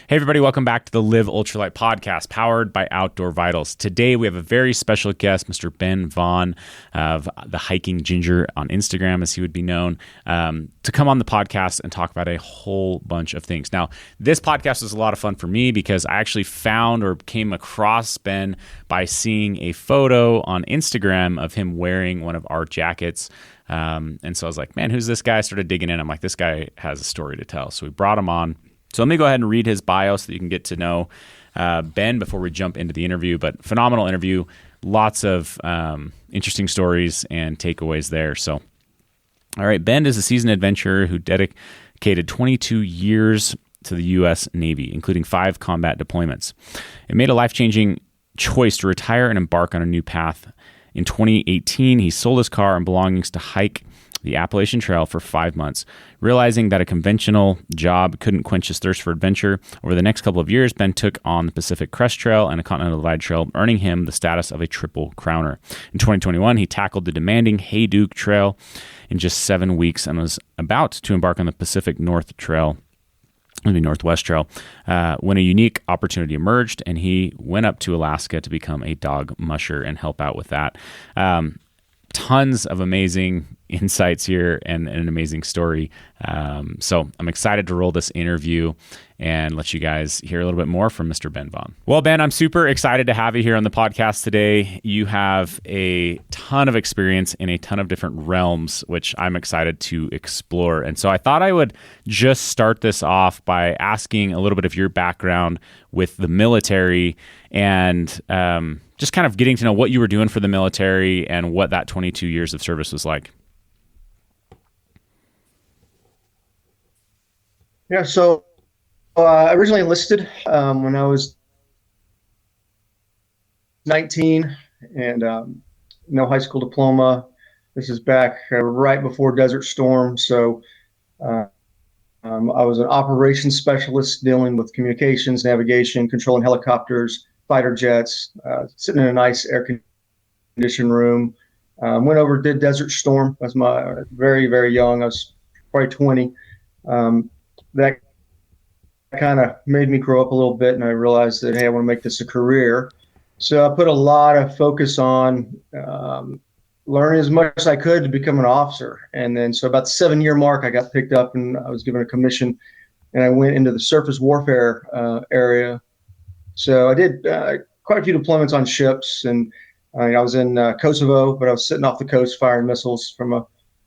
Hey everybody, welcome back to the Live Ultralight podcast powered by Outdoor Vitals. Today we have a very special guest, Mr. Ben Vaughan of the Hiking Ginger on Instagram, as he would be known, to come on the podcast and talk about a whole bunch of things. Now, this podcast was a lot of fun for me because I actually found or came across Ben by seeing a photo on Instagram of him wearing one of our jackets. And so I was like, man, who's this guy? I started digging in. I'm like, this guy has a story to tell. So we brought him on. So let me go ahead and read his bio so that you can get to know Ben before we jump into the interview. But phenomenal interview, lots of interesting stories and takeaways there. So, all right, Ben is a seasoned adventurer who dedicated 22 years to the U.S. Navy, including 5 combat deployments. It made a life-changing choice to retire and embark on a new path. In 2018, he sold his car and belongings to hike the Appalachian Trail for 5 months. Realizing that a conventional job couldn't quench his thirst for adventure, over the next couple of years, Ben took on the Pacific Crest Trail and a Continental Trail, earning him the status of a triple crowner. In 2021, he tackled the demanding Hayduke Trail in just 7 weeks and was about to embark on the Pacific Northwest Trail, when a unique opportunity emerged, and he went up to Alaska to become a dog musher and help out with that. Tons of amazing insights here and an amazing story. So I'm excited to roll this interview and let you guys hear a little bit more from Mr. Ben Vaughan. Well, Ben, I'm super excited to have you here on the podcast today. You have a ton of experience in a ton of different realms, which I'm excited to explore. And so I thought I would just start this off by asking a little bit of your background with the military and just kind of getting to know what you were doing for the military and what that 22 years of service was like. Yeah, so I originally enlisted when I was 19 and no high school diploma. This is back right before Desert Storm. So I was an operations specialist dealing with communications, navigation, controlling helicopters, fighter jets, sitting in a nice air-conditioned room. Went over, did Desert Storm. I was very, very young. I was probably 20. That kind of made me grow up a little bit, and I realized that, hey, I want to make this a career. So I put a lot of focus on learning as much as I could to become an officer. And then so about the 7-year mark, I got picked up and I was given a commission, and I went into the surface warfare area. So I did quite a few deployments on ships, and I was in Kosovo, but I was sitting off the coast firing missiles from a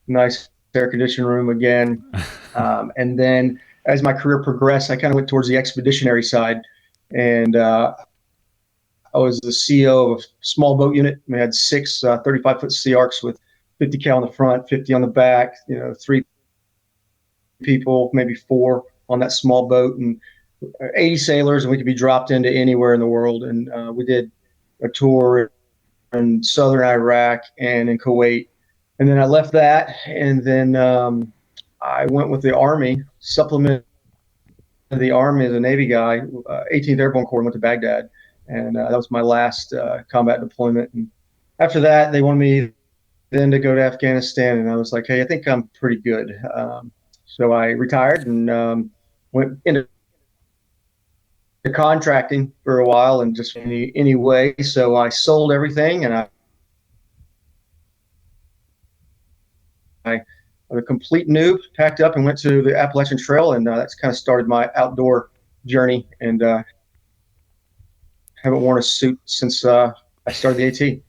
nice air-conditioned room again. And then as my career progressed, I kind of went towards the expeditionary side, and I was the CEO of a small boat unit. We had 6 35-foot Sea Arcs with 50 cal on the front, 50 on the back, 3 people, maybe 4 on that small boat, and 80 sailors, and we could be dropped into anywhere in the world. And we did a tour in southern Iraq and in Kuwait. And then I left that, and then I went with the Army, supplemented the Army as a Navy guy, 18th Airborne Corps, and went to Baghdad. And that was my last combat deployment. And after that, they wanted me then to go to Afghanistan, and I was like, hey, I think I'm pretty good. So I retired and went into contracting for a while, and just any way. So I sold everything, and I was a complete noob, packed up and went to the Appalachian Trail, and that's kind of started my outdoor journey. And haven't worn a suit since I started the AT.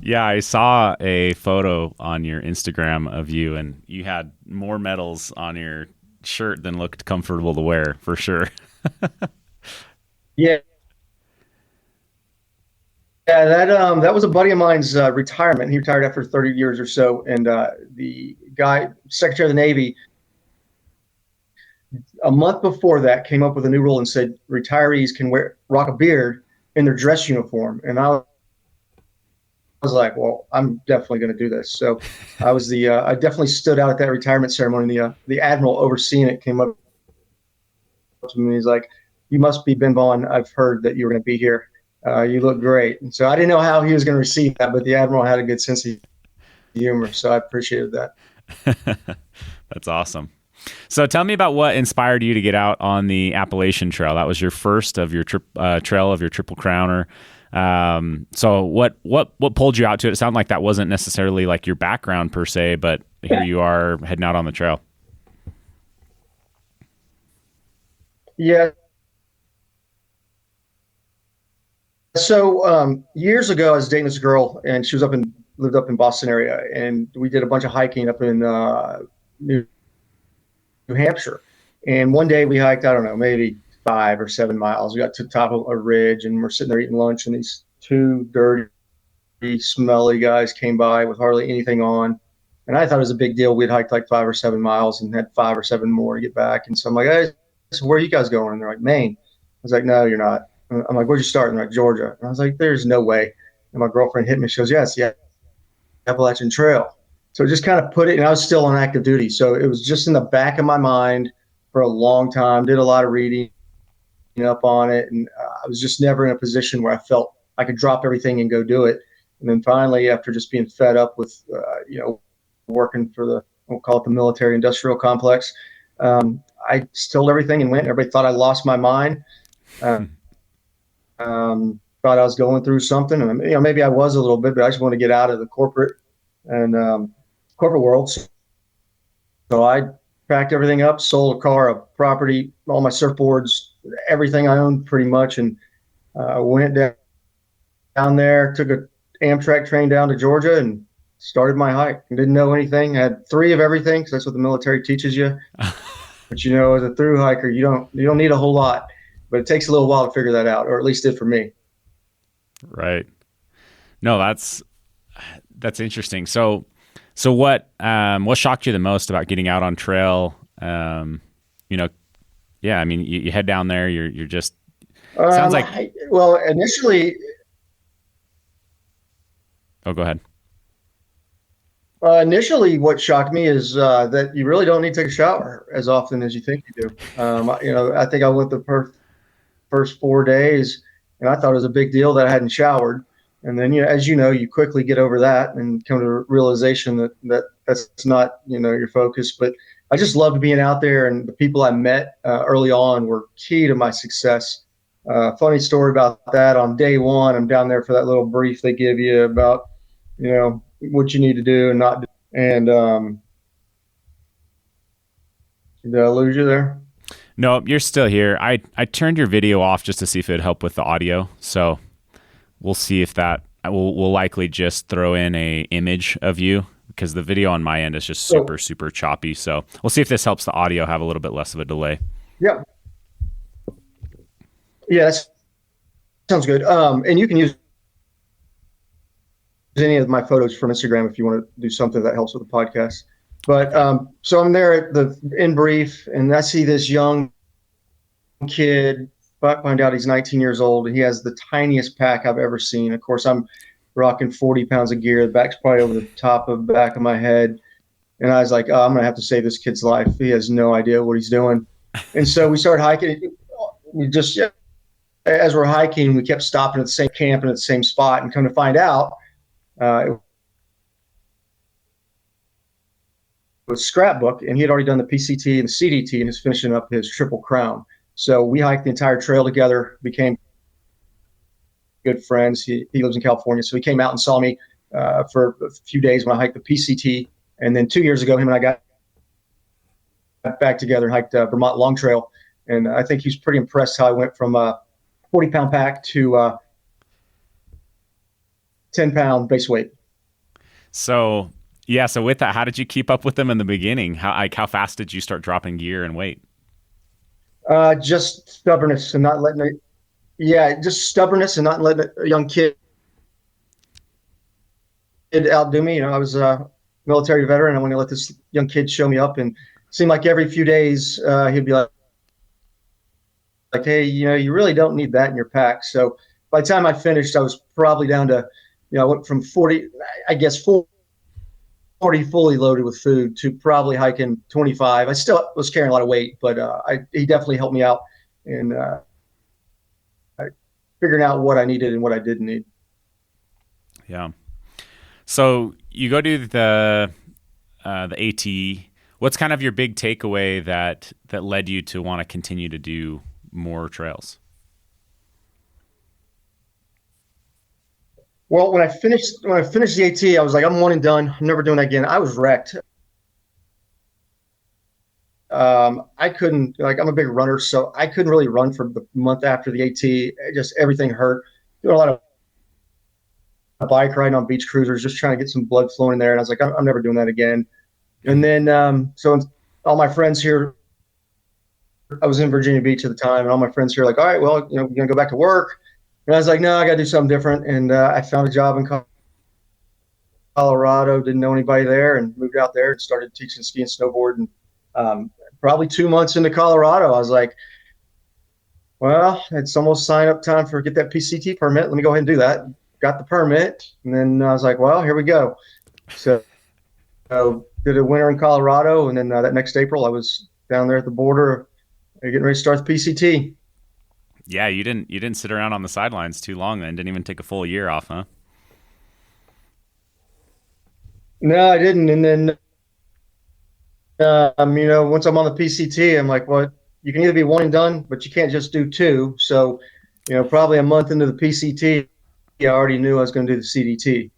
Yeah, I saw a photo on your Instagram of you, and you had more medals on your shirt than looked comfortable to wear, for sure. Yeah. Yeah, that was a buddy of mine's retirement. He retired after 30 years or so, and the guy, Secretary of the Navy, a month before that came up with a new rule and said retirees can rock a beard in their dress uniform. And I was like, well, I'm definitely going to do this. So I was I definitely stood out at that retirement ceremony. The admiral overseeing it came up to me. He's like, you must be Ben Vaughan. I've heard that you were going to be here. You look great. And so I didn't know how he was going to receive that, but the admiral had a good sense of humor. So I appreciated that. That's awesome. So tell me about what inspired you to get out on the Appalachian Trail. That was your first of your trail of your Triple Crowner. So what pulled you out to it? It sounded like that wasn't necessarily like your background per se, but here you are heading out on the trail. Yeah. So years ago, I was dating this girl, and she lived up in Boston area, and we did a bunch of hiking up in New Hampshire. And one day we hiked, I don't know, maybe 5 or 7 miles. We got to the top of a ridge, and we're sitting there eating lunch, and these two dirty, smelly guys came by with hardly anything on. And I thought it was a big deal. We'd hiked like 5 or 7 miles and had 5 or 7 more to get back. And so I'm like, hey, so where are you guys going? And they're like, Maine. I was like, no, you're not. I'm like, where'd you start? And they're like, Georgia. And I was like, there's no way. And my girlfriend hit me. She goes, yes, yeah, Appalachian Trail. So just kind of put it, and I was still on active duty. So it was just in the back of my mind for a long time, did a lot of reading up on it. And I was just never in a position where I felt I could drop everything and go do it. And then finally, after just being fed up with, working for we'll call it the military industrial complex, I stilled everything and went. Everybody thought I lost my mind. Thought I was going through something, and maybe I was a little bit, but I just want to get out of the corporate world. So I packed everything up, sold a car, a property, all my surfboards, everything I owned pretty much, and went down there, took a Amtrak train down to Georgia, and started my hike. I didn't know anything. I had 3 of everything, because that's what the military teaches you. But as a through hiker, you don't need a whole lot, but it takes a little while to figure that out, or at least did for me. Right. No, that's interesting. So what shocked you the most about getting out on trail? Yeah, I mean, you head down there, you're just, sounds like. Initially. Oh, go ahead. Initially, what shocked me is that you really don't need to take a shower as often as you think you do. I think I went the first 4 days, and I thought it was a big deal that I hadn't showered. And then, as you quickly get over that and come to the realization that's not, your focus. But I just loved being out there, and the people I met early on were key to my success. Funny story about that. On day one, I'm down there for that little brief they give you about, what you need to do and not do. And did I lose you there? No, you're still here. I turned your video off just to see if it'd help with the audio. So we'll see if that we'll likely just throw in a image of you, because the video on my end is just super choppy. So we'll see if this helps the audio have a little bit less of a delay. Yeah. Yeah, that sounds good. And you can use any of my photos from Instagram if you want to do something that helps with the podcast. But so I'm there in brief, and I see this young kid. Find out he's 19 years old, and he has the tiniest pack I've ever seen. Of course, I'm rocking 40 pounds of gear. The back's probably over the top of the back of my head. And I was like, oh, I'm going to have to save this kid's life. He has no idea what he's doing. And so we started hiking. As we're hiking, we kept stopping at the same camp and at the same spot, and come to find out, it was scrapbook, and he had already done the PCT and the CDT and is finishing up his Triple Crown. So we hiked the entire trail together, became good friends. He lives in California, so he came out and saw me for a few days when I hiked the PCT. And then 2 years ago, him and I got back together and hiked Vermont Long Trail. And I think he's pretty impressed how I went from a 40-pound pack to 10-pound base weight. So with that, how did you keep up with them in the beginning? How fast did you start dropping gear and weight? Just stubbornness and not letting it. Yeah, just stubbornness and not letting a young kid outdo me. I was a military veteran. I want to let this young kid show me up, and it seemed like every few days he'd be like, hey, you really don't need that in your pack. So by the time I finished, I was probably down to, I went from 40, I guess 40 fully loaded with food to probably hiking 25. I still was carrying a lot of weight, but he definitely helped me out in figuring out what I needed and what I didn't need. Yeah. So you go to the AT. What's kind of your big takeaway that led you to want to continue to do more trails? Well, when I finished the AT, I was like, I'm one and done. I'm never doing that again. I was wrecked. I couldn't, like, I'm a big runner, so I couldn't really run for the month after the AT. Just everything hurt. Doing a lot of bike riding on beach cruisers, just trying to get some blood flowing in there. And I was like, I'm never doing that again. And then, so all my friends here, I was in Virginia Beach at the time, and all my friends here were like, all right, well, we're going to go back to work. And I was like, no, I got to do something different. And I found a job in Colorado, didn't know anybody there, and moved out there and started teaching ski and snowboard. And probably 2 months into Colorado, I was like, well, it's almost sign up time for get that PCT permit. Let me go ahead and do that. Got the permit. And then I was like, well, here we go. So did a winter in Colorado. And then that next April, I was down there at the border getting ready to start the PCT. Yeah, you didn't sit around on the sidelines too long then. Didn't even take a full year off, huh? No, I didn't. And then once I'm on the PCT, I'm like, well, you can either be one and done, but you can't just do two. So, probably a month into the PCT, I already knew I was going to do the CDT.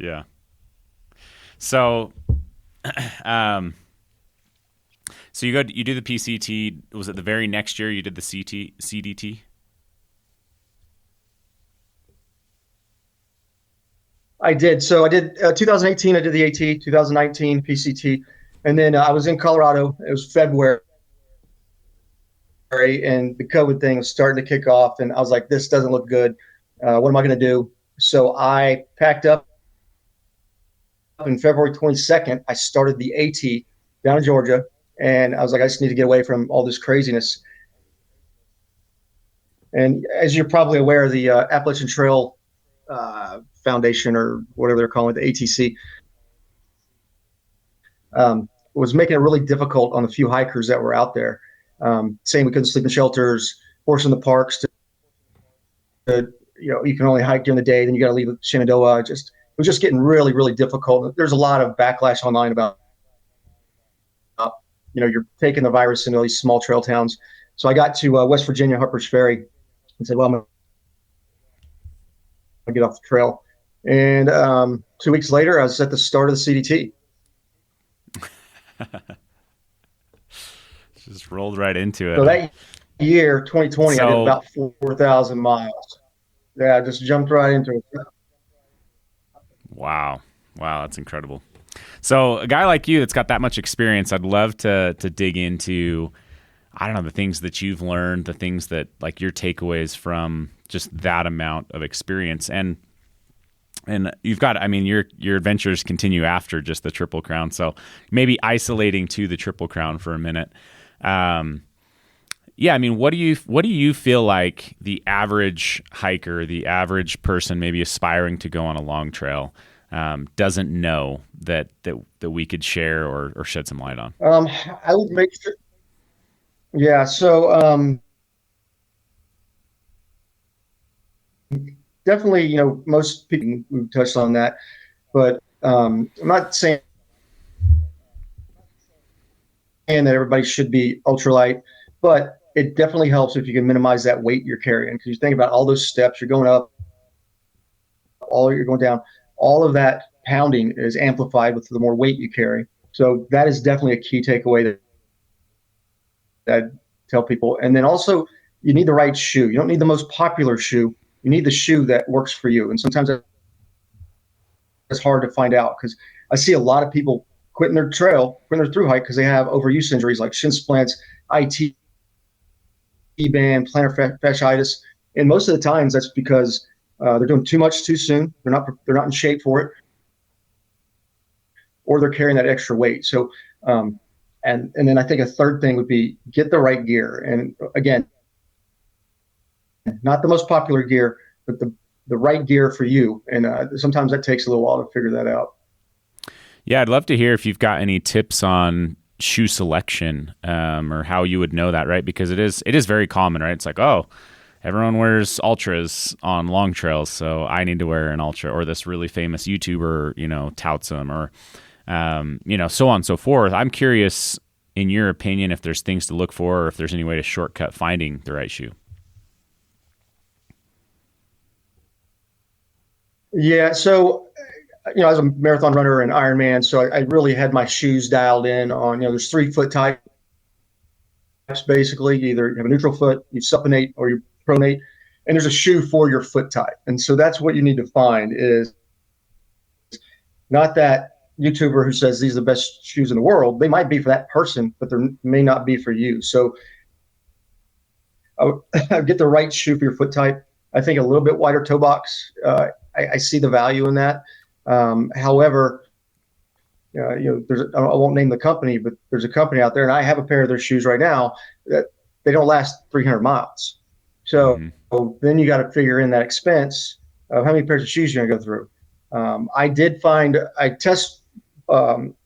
Yeah. So, so you do the PCT. Was it the very next year you did the CDT? I did. So I did 2018. I did the AT. 2019 PCT. And then I was in Colorado. It was February, and the COVID thing was starting to kick off. And I was like, this doesn't look good. What am I going to do? So I packed up. On February 22nd, I started the AT down in Georgia. And I was like, I just need to get away from all this craziness. And as you're probably aware, the Appalachian Trail Foundation, or whatever they're calling it, the ATC, was making it really difficult on the few hikers that were out there, saying we couldn't sleep in shelters, forcing the parks to you can only hike during the day, then you got to leave Shenandoah. It was just getting really, really difficult. There's a lot of backlash online about, you're taking the virus into these small trail towns. So I got to West Virginia, Harper's Ferry, and said, well, I'm going to get off the trail. And 2 weeks later, I was at the start of the CDT. Just rolled right into it. So that year, 2020, I did about 4,000 miles. Yeah, I just jumped right into it. Wow, that's incredible. So a guy like you that's got that much experience, I'd love to dig into, I don't know, the things that you've learned, the things that, like, your takeaways from just that amount of experience. And you've got, your adventures continue after just the Triple Crown. So maybe isolating to the Triple Crown for a minute. What do you feel like the average hiker, the average person maybe aspiring to go on a long trail, doesn't know that we could share or shed some light on? I would make sure. Yeah. So, definitely, most people, we've touched on that, but I'm not saying that everybody should be ultralight, but it definitely helps if you can minimize that weight you're carrying. Because you think about all those steps, you're going up, you're going down, all of that pounding is amplified with the more weight you carry. So that is definitely a key takeaway that I tell people. And then also, you need the right shoe. You don't need the most popular shoe. You need the shoe that works for you. And sometimes it's hard to find out, because I see a lot of people quitting their through hike because they have overuse injuries like shin splints, IT band, plantar fasciitis. And most of the times that's because they're doing too much too soon. They're not in shape for it, or they're carrying that extra weight. So, and then I think a third thing would be get the right gear. And again, not the most popular gear, but the right gear for you. And sometimes that takes a little while to figure that out. Yeah, I'd love to hear if you've got any tips on shoe selection, or how you would know that, right? Because it is very common, right? It's like, oh, everyone wears ultras on long trails, so I need to wear an ultra, or this really famous YouTuber, touts them, or so on and so forth. I'm curious, in your opinion, if there's things to look for or if there's any way to shortcut finding the right shoe. Yeah. So, I was a marathon runner and Ironman, so I really had my shoes dialed in on, there's 3 foot types basically. You either have a neutral foot, you supinate, or you pronate, and there's a shoe for your foot type. And so that's what you need to find is not that YouTuber who says these are the best shoes in the world. They might be for that person, but they may not be for you. So I would get the right shoe for your foot type. I think a little bit wider toe box. I see the value in that. However, I won't name the company, but there's a company out there, and I have a pair of their shoes right now that they don't last 300 miles. So then you got to figure in that expense of how many pairs of shoes you're going to go through. I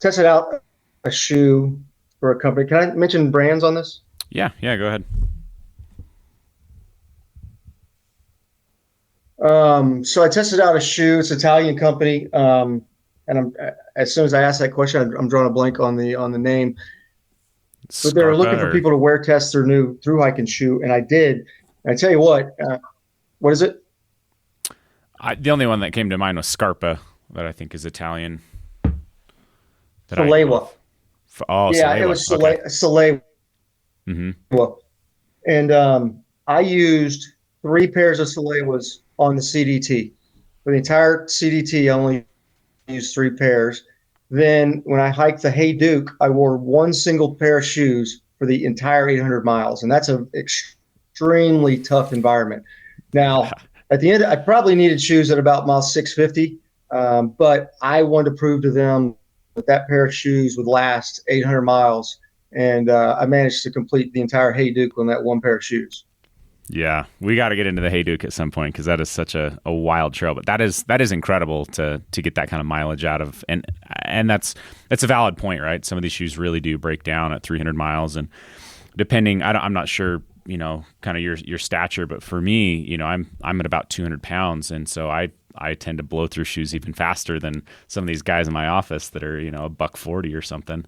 tested out a shoe for a company. Can I mention brands on this? Yeah, go ahead. So I tested out a shoe. It's an Italian company. And as soon as I asked that question, I'm drawing a blank on the name. But they were looking for people to wear test their new through hiking shoe, and I did. And I tell you what is it? The only one that came to mind was Scarpa, that I think is Italian. Salewa. Salewa. It was Salewa. Mm-hmm. And I used 3 pairs of Salewas on the CDT. For the entire CDT, I only used 3 pairs. Then when I hiked the Hayduke, I wore 1 single pair of shoes for the entire 800 miles. And that's an extremely tough environment. Now, at the end, I probably needed shoes at about mile 650. But I wanted to prove to them that pair of shoes would last 800 miles. And I managed to complete the entire Hayduke on that 1 pair of shoes. Yeah, we got to get into the Hayduke at some point because that is such a wild trail. But that is incredible to get that kind of mileage out of, and that's a valid point, right? Some of these shoes really do break down at 300 miles, and depending, I'm not sure, kind of your stature, but for me, I'm at about 200 pounds, and so I tend to blow through shoes even faster than some of these guys in my office that are $140 or something.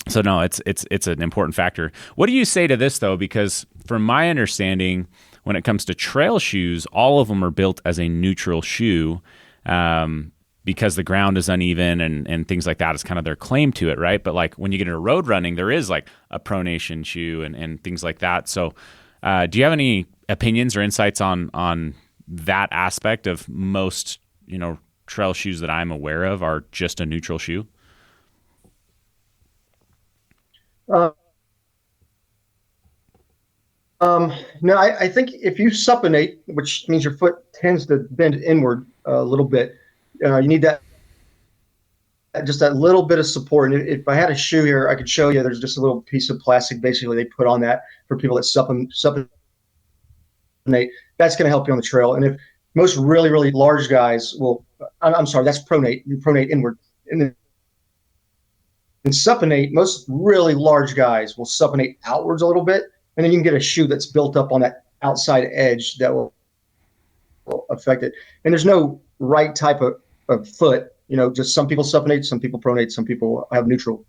So no, it's an important factor. What do you say to this though? Because from my understanding, when it comes to trail shoes, all of them are built as a neutral shoe because the ground is uneven and things like that is kind of their claim to it, right? But like when you get into road running, there is like a pronation shoe and things like that. So do you have any opinions or insights on that aspect of most, trail shoes that I'm aware of are just a neutral shoe? No, I think if you supinate, which means your foot tends to bend inward a little bit, you need that little bit of support. And if I had a shoe here, I could show you. There's just a little piece of plastic, basically they put on that for people that supinate. That's going to help you on the trail. And if most really, really large guys will, I'm sorry, that's pronate. You pronate inward. And supinate, most really large guys will supinate outwards a little bit, and then you can get a shoe that's built up on that outside edge that will affect it. And there's no right type of foot. Just some people supinate, some people pronate, some people have neutral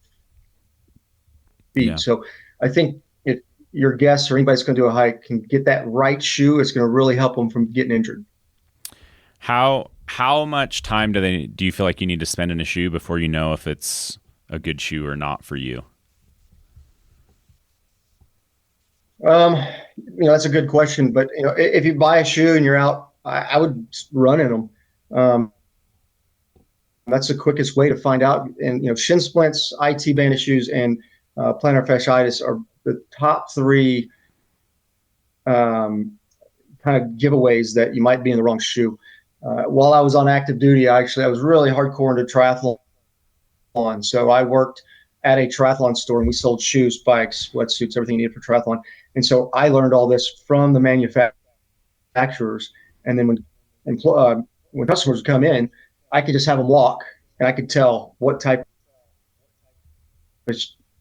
feet. Yeah. So I think if your guests or anybody's going to do a hike can get that right shoe, it's going to really help them from getting injured. How much time do you feel like you need to spend in a shoe before you know if it's a good shoe or not for you? That's a good question, but if you buy a shoe and you're out, I would run in them. That's the quickest way to find out. And shin splints, IT banded shoes, and plantar fasciitis are the top 3 kind of giveaways that you might be in the wrong shoe. While I was on active duty, I was really hardcore into triathlon. So I worked at a triathlon store and we sold shoes, bikes, wetsuits, everything you needed for triathlon. And so I learned all this from the manufacturers. And then when customers would come in, I could just have them walk and I could tell what type of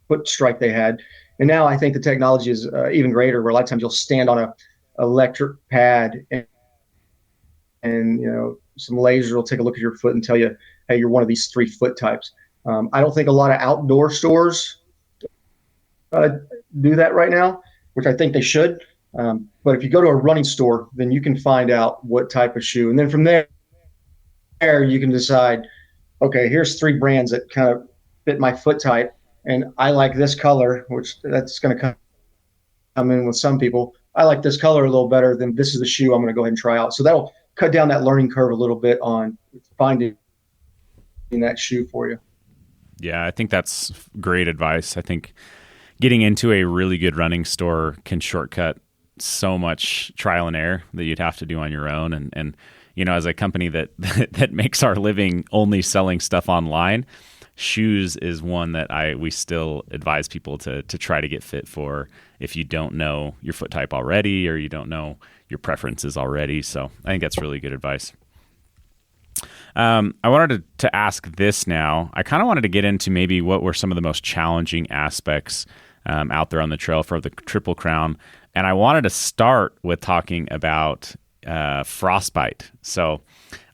foot strike they had. And now I think the technology is even greater, where a lot of times you'll stand on a electric pad and some laser will take a look at your foot and tell you hey, you're one of these 3 foot types. I don't think a lot of outdoor stores do that right now, which I think they should. But if you go to a running store, then you can find out what type of shoe. And then from there, you can decide, okay, here's 3 brands that kind of fit my foot type. And I like this color, which that's going to come in with some people. I like this color a little better than this is the shoe I'm going to go ahead and try out. So that'll cut down that learning curve a little bit on finding that shoe for you. Yeah, I think that's great advice. I think getting into a really good running store can shortcut so much trial and error that you'd have to do on your own. And you know, as a company that that makes our living only selling stuff online, shoes is one that we still advise people to try to get fit for if you don't know your foot type already or you don't know your preferences already. So I think that's really good advice. I wanted to ask this now. I kind of wanted to get into maybe what were some of the most challenging aspects out there on the trail for the Triple Crown. And I wanted to start with talking about frostbite. So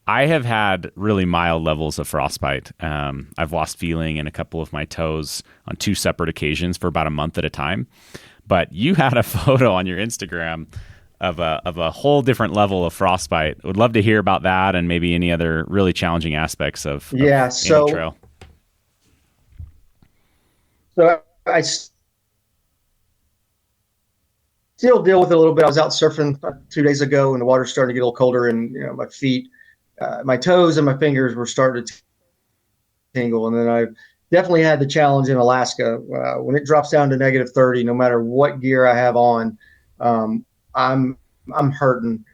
I have had really mild levels of frostbite. I've lost feeling in a couple of my toes on 2 separate occasions for about a month at a time. But you had a photo on your Instagram of a whole different level of frostbite. Would love to hear about that and maybe any other really challenging aspects of trail. So I still deal with it a little bit. I was out surfing 2 days ago and the water's starting to get a little colder, and my feet, my toes and my fingers were starting to tingle. And then I definitely had the challenge in Alaska. When it drops down to negative 30, no matter what gear I have on, I'm hurting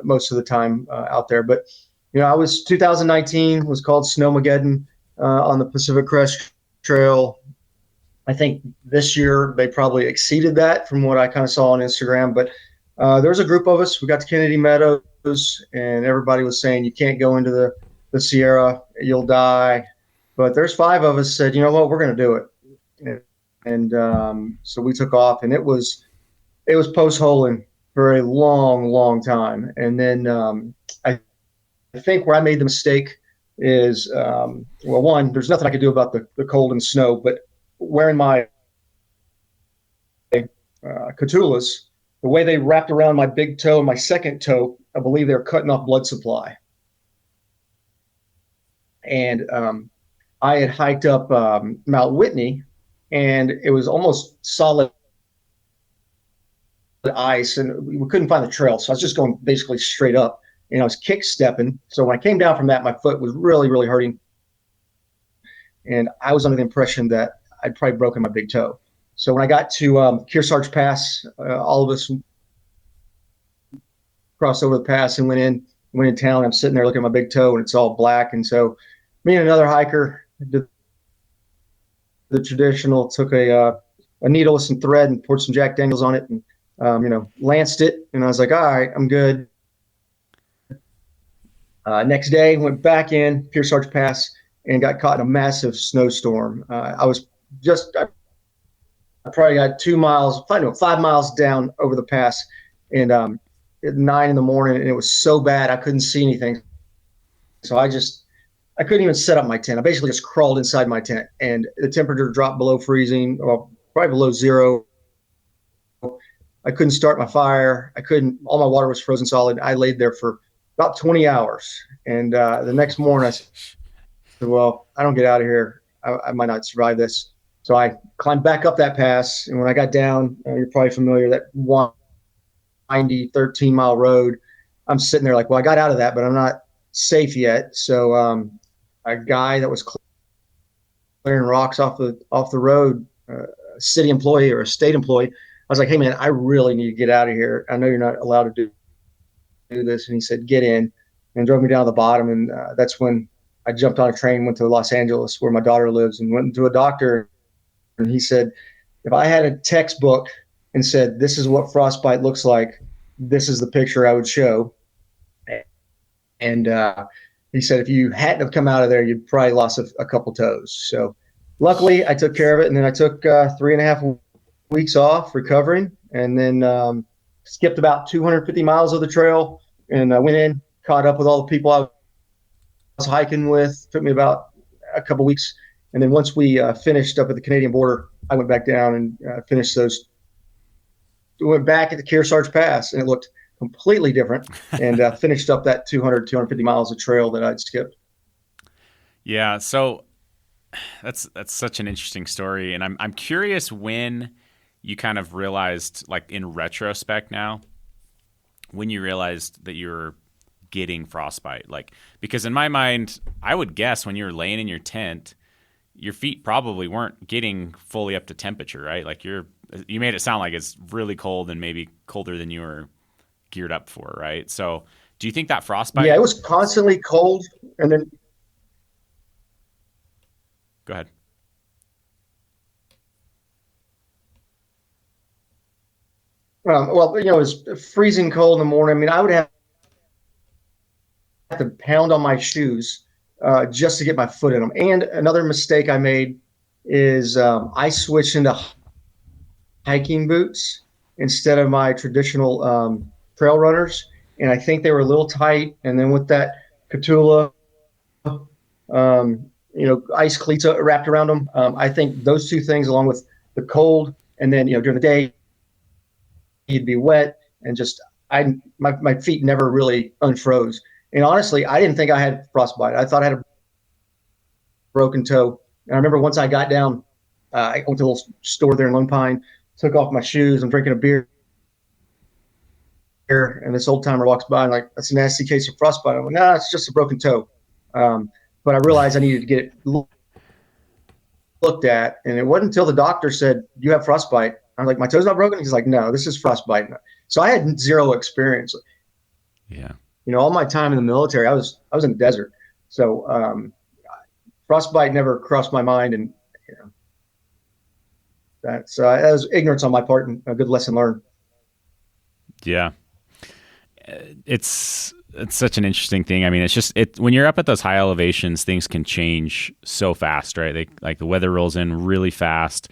most of the time out there. But 2019 was called Snowmageddon on the Pacific Crest Trail. I think this year they probably exceeded that from what I kind of saw on Instagram. But there was a group of us. We got to Kennedy Meadows, and everybody was saying, you can't go into the Sierra, you'll die. But there's 5 of us said, you know what, we're going to do it. And so we took off, and it was post-holing for a long, long time. And then I think where I made the mistake is, one, there's nothing I could do about the cold and snow, but wearing my Catulas, the way they wrapped around my big toe and my second toe, I believe they were cutting off blood supply. And I had hiked up Mount Whitney, and it was almost solid ice, and we couldn't find the trail. So I was just going basically straight up, and I was kick stepping. So when I came down from that, my foot was really, really hurting. And I was under the impression that I'd probably broken my big toe. So when I got to Kearsarge Pass, all of us crossed over the pass and went in town. I'm sitting there looking at my big toe, and it's all black. And so me and another hiker did the traditional, took a needle with some thread and poured some Jack Daniels on it, and lanced it. And I was like, all right, I'm good. Next day, went back in Kearsarge Pass and got caught in a massive snowstorm. I probably got 2 miles, 5 miles down over the pass, and at 9 in the morning, and it was so bad I couldn't see anything. So I couldn't even set up my tent. I basically just crawled inside my tent, and the temperature dropped below freezing, or probably below 0. I couldn't start my fire. All my water was frozen solid. I laid there for about 20 hours. And the next morning I said, well, I don't get out of here, I might not survive this. So I climbed back up that pass. And when I got down, you're probably familiar, that 190, 13-mile road, I'm sitting there like, well, I got out of that, but I'm not safe yet. So a guy that was clearing rocks off the road, a city employee or a state employee, I was like, hey, man, I really need to get out of here. I know you're not allowed to do this. And he said, get in, and drove me down to the bottom. And that's when I jumped on a train, went to Los Angeles where my daughter lives, and went to a doctor. And he said, if I had a textbook and said, this is what frostbite looks like, this is the picture I would show. And he said, if you hadn't have come out of there, you'd probably lost a couple toes. So luckily I took care of it. And then I took 3.5 weeks off recovering, and then skipped about 250 miles of the trail, and I went in, caught up with all the people I was hiking with. Took me about a couple weeks, and then once we finished up at the Canadian border, I went back down and finished those. We went back at the Kearsarge Pass, and it looked completely different. And finished up that 200, 250 miles of trail that I'd skipped. Yeah, so that's such an interesting story, and I'm curious when you kind of realized, like in retrospect now, when you realized that you were getting frostbite. Like, because in my mind, I would guess when you were laying in your tent, your feet probably weren't getting fully up to temperature, right? Like you made it sound like it's really cold and maybe colder than you were geared up for, right? So do you think that frostbite? Yeah, it was constantly cold, and then Go ahead. well, it was freezing cold in the morning. I mean, I would have to pound on my shoes just to get my foot in them. And another mistake I made is I switched into hiking boots instead of my traditional trail runners, and I think they were a little tight. And then with that Catula, ice cleats wrapped around them, I think those two things, along with the cold, and then during the day you'd be wet, and just my feet never really unfroze. And honestly, I didn't think I had frostbite. I thought I had a broken toe. And I remember once I got down, I went to a little store there in Lone Pine, took off my shoes. I'm drinking a beer, and this old timer walks by and like, that's a nasty case of frostbite. I'm like, nah, it's just a broken toe. But I realized I needed to get it looked at. And it wasn't until the doctor said, "You have frostbite." I was like, "My toe's not broken?" He's like, "No, this is frostbite." So I had zero experience. Yeah. All my time in the military, I was in the desert. So frostbite never crossed my mind. And that was ignorance on my part, and a good lesson learned. Yeah. It's such an interesting thing. I mean, it's just when you're up at those high elevations, things can change so fast, right? Like the weather rolls in really fast.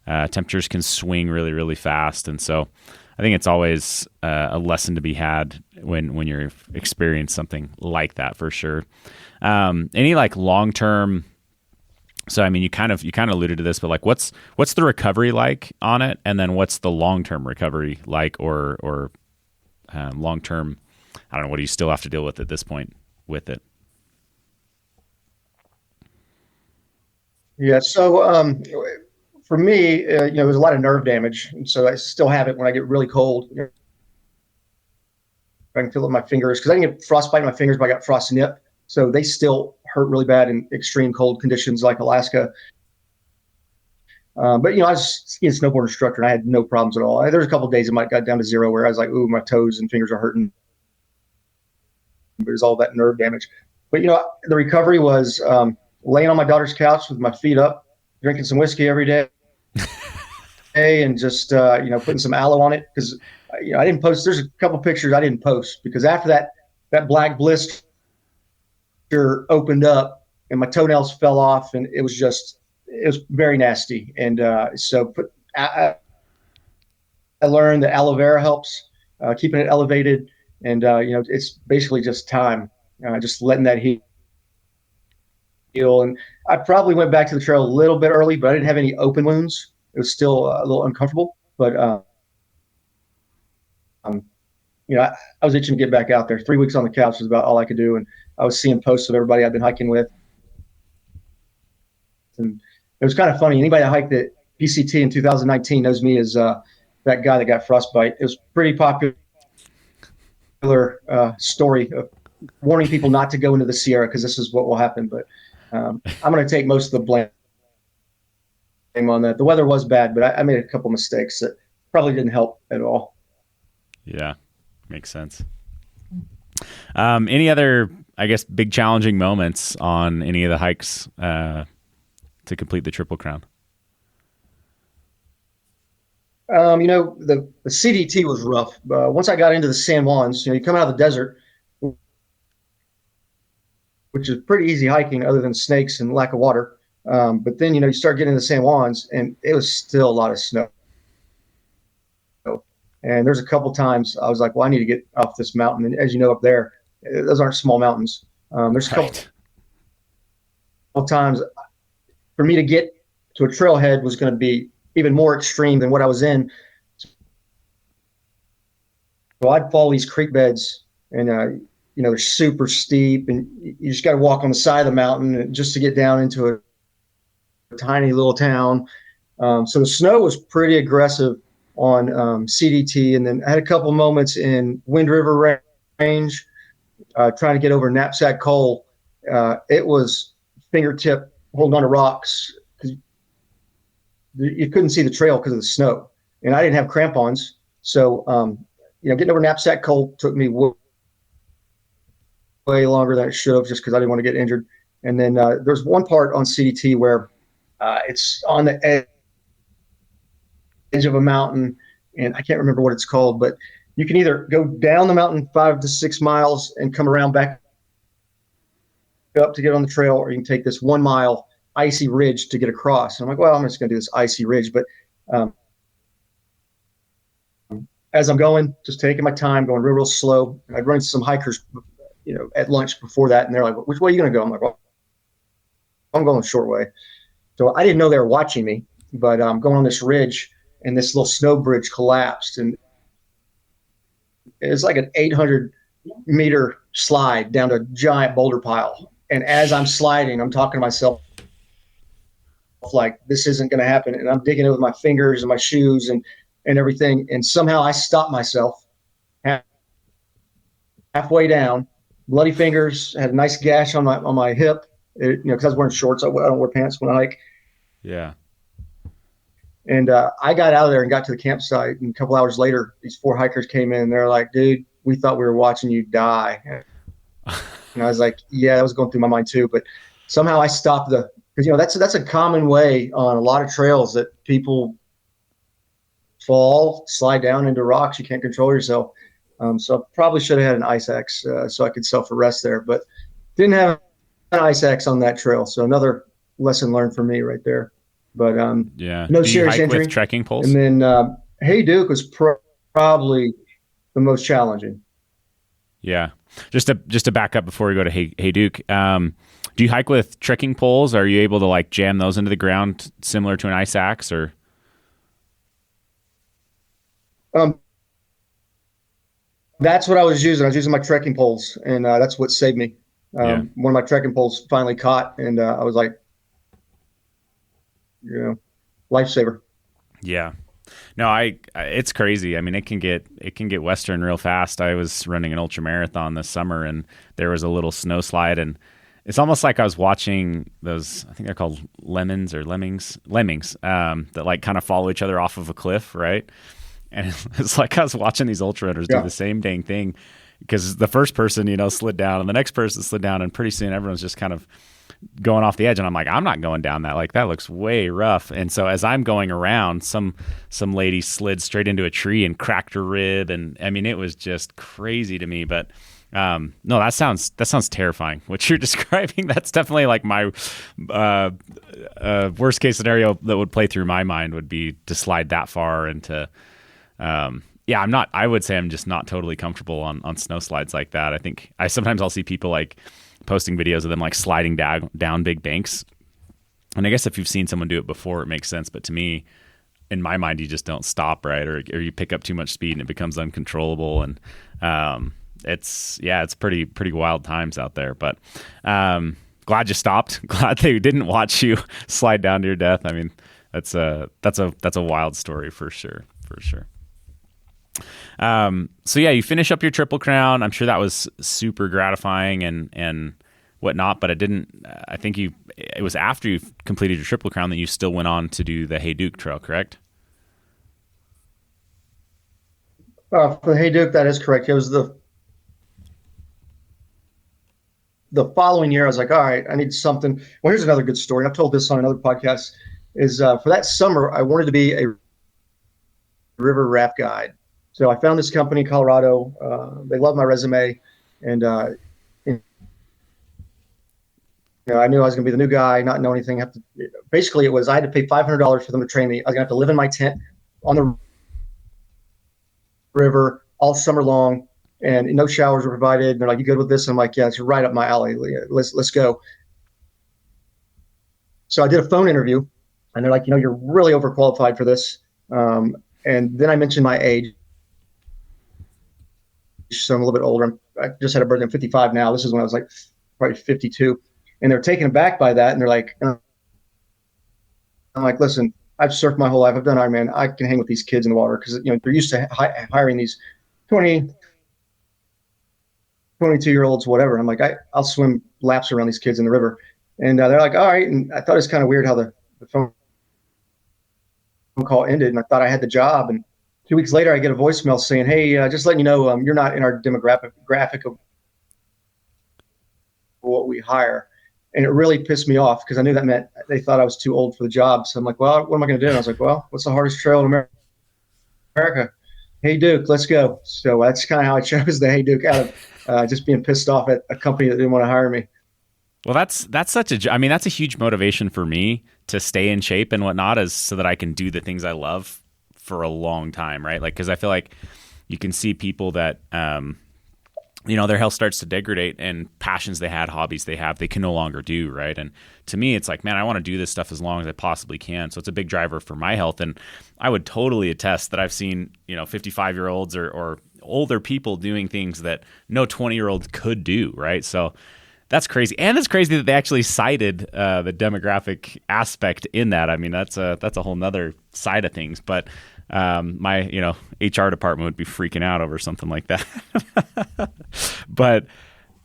Temperatures can swing really, really fast. And so I think it's always a lesson to be had when you're experiencing something like that, for sure. Any like long-term, so I mean, you kind of alluded to this, but like what's the recovery like on it? And then what's the long-term recovery like, or long-term, I don't know, what do you still have to deal with at this point with it? Yeah. So for me, there was a lot of nerve damage. And so I still have it when I get really cold. I can feel it in my fingers because I didn't get frostbite in my fingers, but I got frost nip. So they still hurt really bad in extreme cold conditions like Alaska. But I was a ski and snowboard instructor, and I had no problems at all. There was a couple of days it might got down to zero where I was like, "Ooh, my toes and fingers are hurting." But it was all that nerve damage. But the recovery was laying on my daughter's couch with my feet up, drinking some whiskey every day, and just putting some aloe on it because I didn't post. There's a couple of pictures I didn't post because after that black blister opened up and my toenails fell off, and it was very nasty. And so I learned that aloe vera helps, keeping it elevated. And, it's basically just time, just letting that heal. And I probably went back to the trail a little bit early, but I didn't have any open wounds. It was still a little uncomfortable, but, I was itching to get back out there. 3 weeks on the couch was about all I could do. And I was seeing posts of everybody I've been hiking with. And it was kind of funny. Anybody that hiked at PCT in 2019 knows me as that guy that got frostbite. It was pretty popular story of warning people not to go into the Sierra because this is what will happen. But I'm going to take most of the blame on that. The weather was bad, but I made a couple mistakes that probably didn't help at all. Yeah, makes sense. Any other, I guess, big challenging moments on any of the hikes to complete the Triple Crown? The CDT was rough. Once I got into the San Juans, you come out of the desert, which is pretty easy hiking other than snakes and lack of water. But then, you start getting to the San Juans, and it was still a lot of snow. And there's a couple times I was like, well, I need to get off this mountain. And as you know, up there, those aren't small mountains. There's a couple times for me to get to a trailhead was going to be even more extreme than what I was in. So I'd follow these creek beds, and they're super steep, and you just got to walk on the side of the mountain just to get down into a tiny little town. So the snow was pretty aggressive on CDT, and then I had a couple moments in Wind River Range trying to get over Knapsack Col. It was fingertip holding on to rocks because you couldn't see the trail because of the snow, and I didn't have crampons. So getting over Knapsack Col took me way longer than it should have, just because I didn't want to get injured. And then there's one part on CDT where it's on the edge of a mountain, and I can't remember what it's called, but you can either go down the mountain 5 to 6 miles and come around back up to get on the trail, or you can take this 1 mile icy ridge to get across. And I'm like, well, I'm just going to do this icy ridge. But as I'm going, just taking my time, going real slow. And I'd run into some hikers, at lunch before that, and they're like, which way are you going to go? I'm like, well, I'm going the short way. So I didn't know they were watching me, but I'm going on this ridge, and this little snow bridge collapsed, and it's like an 800-meter slide down to a giant boulder pile. And as I'm sliding, I'm talking to myself like, this isn't going to happen. And I'm digging it with my fingers and my shoes and everything. And somehow I stopped myself halfway down, bloody fingers, had a nice gash on my hip, because I was wearing shorts. I don't wear pants when I hike. Yeah. And I got out of there and got to the campsite. And a couple hours later, these 4 hikers came in. And they're like, dude, we thought we were watching you die. And I was like, yeah, that was going through my mind too. But somehow I stopped because that's a common way on a lot of trails that people fall, slide down into rocks. You can't control yourself. So I probably should have had an ice axe so I could self-arrest there, but didn't have an ice axe on that trail. So another lesson learned for me right there. But yeah, no Do serious you hike injury. with trekking poles? And then Hayduke was probably the most challenging. Yeah. Just to back up before we go to Hayduke, do you hike with trekking poles? Are you able to like jam those into the ground similar to an ice axe, or? That's what I was using. I was using my trekking poles, and that's what saved me. One of my trekking poles finally caught, and I was like, lifesaver. Yeah. No, it's crazy. I mean, it can get Western real fast. I was running an ultra marathon this summer, and there was a little snow slide, and it's almost like I was watching those, I think they're called lemmings, that like kind of follow each other off of a cliff, right? And it's like I was watching these ultra runners do the same dang thing, because the first person, slid down, and the next person slid down, and pretty soon everyone's just kind of going off the edge. And I'm like, I'm not going down that. Like, that looks way rough. And so as I'm going around, some lady slid straight into a tree and cracked her rib. And I mean, it was just crazy to me. But no, that sounds terrifying. What you're describing, that's definitely like my worst case scenario that would play through my mind would be to slide that far into. I would say I'm just not totally comfortable on snow slides like that. I think sometimes I'll see people like posting videos of them like sliding down big banks. And I guess if you've seen someone do it before, it makes sense. But to me, in my mind, you just don't stop, right? Or you pick up too much speed and it becomes uncontrollable. And it's pretty wild times out there. But glad you stopped. Glad they didn't watch you slide down to your death. I mean, that's a wild story for sure. So yeah, you finish up your Triple Crown. I'm sure that was super gratifying and whatnot, but I think it was after you completed your Triple Crown that you still went on to do the Hayduke Trail, correct? For the Hayduke, that is correct. It was the following year. I was like, all right, I need something. Well, here's another good story. I've told this on another podcast. Is for that summer, I wanted to be a river raft guide. So I found this company in Colorado. They loved my resume, and I knew I was going to be the new guy, not know anything. Basically, I had to pay $500 for them to train me. I was going to have to live in my tent on the river all summer long, and no showers were provided. And they're like, "You good with this?" I'm like, "Yeah, it's right up my alley. Let's go." So I did a phone interview, and they're like, you're really overqualified for this. And then I mentioned my age. So I'm a little bit older. I just had a birthday. I'm 55 now. This is when I was like probably 52. And they're taken aback by that. And they're like, I'm like, listen, I've surfed my whole life. I've done Ironman. I can hang with these kids in the water because, they're used to hiring these 20, 22-year-olds, whatever. And I'm like, I'll swim laps around these kids in the river. And they're like, all right. And I thought it was kind of weird how the phone call ended. And I thought I had the job. And 2 weeks later, I get a voicemail saying, hey, just letting you know, you're not in our demographic of what we hire. And it really pissed me off because I knew that meant they thought I was too old for the job. So I'm like, well, what am I going to do? And I was like, well, what's the hardest trail in America? Hayduke, let's go. So that's kind of how I chose the Hayduke out of just being pissed off at a company that didn't want to hire me. Well, that's that's a huge motivation for me to stay in shape and whatnot, is so that I can do the things I love for a long time, right? Like, because I feel like you can see people that, their health starts to degrade and passions they had, hobbies they have, they can no longer do, right? And to me, it's like, man, I want to do this stuff as long as I possibly can. So it's a big driver for my health. And I would totally attest that I've seen, 55-year-olds or older people doing things that no 20-year-old could do, right? So that's crazy. And it's crazy that they actually cited the demographic aspect in that. I mean, that's a whole nother side of things. But my HR department would be freaking out over something like that. But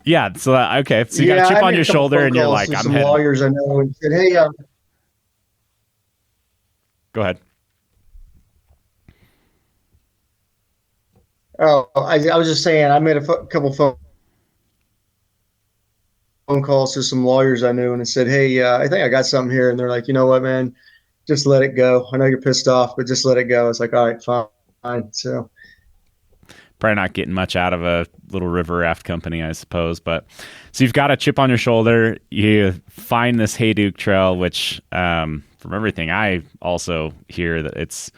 yeah, so okay, so you got a chip on your shoulder, and you're like, I'm heading. Lawyers I know and said, hey, go ahead. Oh, I was just saying, I made a couple phone calls to some lawyers I knew, and I said, hey, I think I got something here. And they're like, you know what, man, just let it go. I know you're pissed off, but just let it go. It's like, all right, fine. So probably not getting much out of a little river raft company, I suppose. But so you've got a chip on your shoulder. You find this Hayduke Trail, which from everything I also hear that it's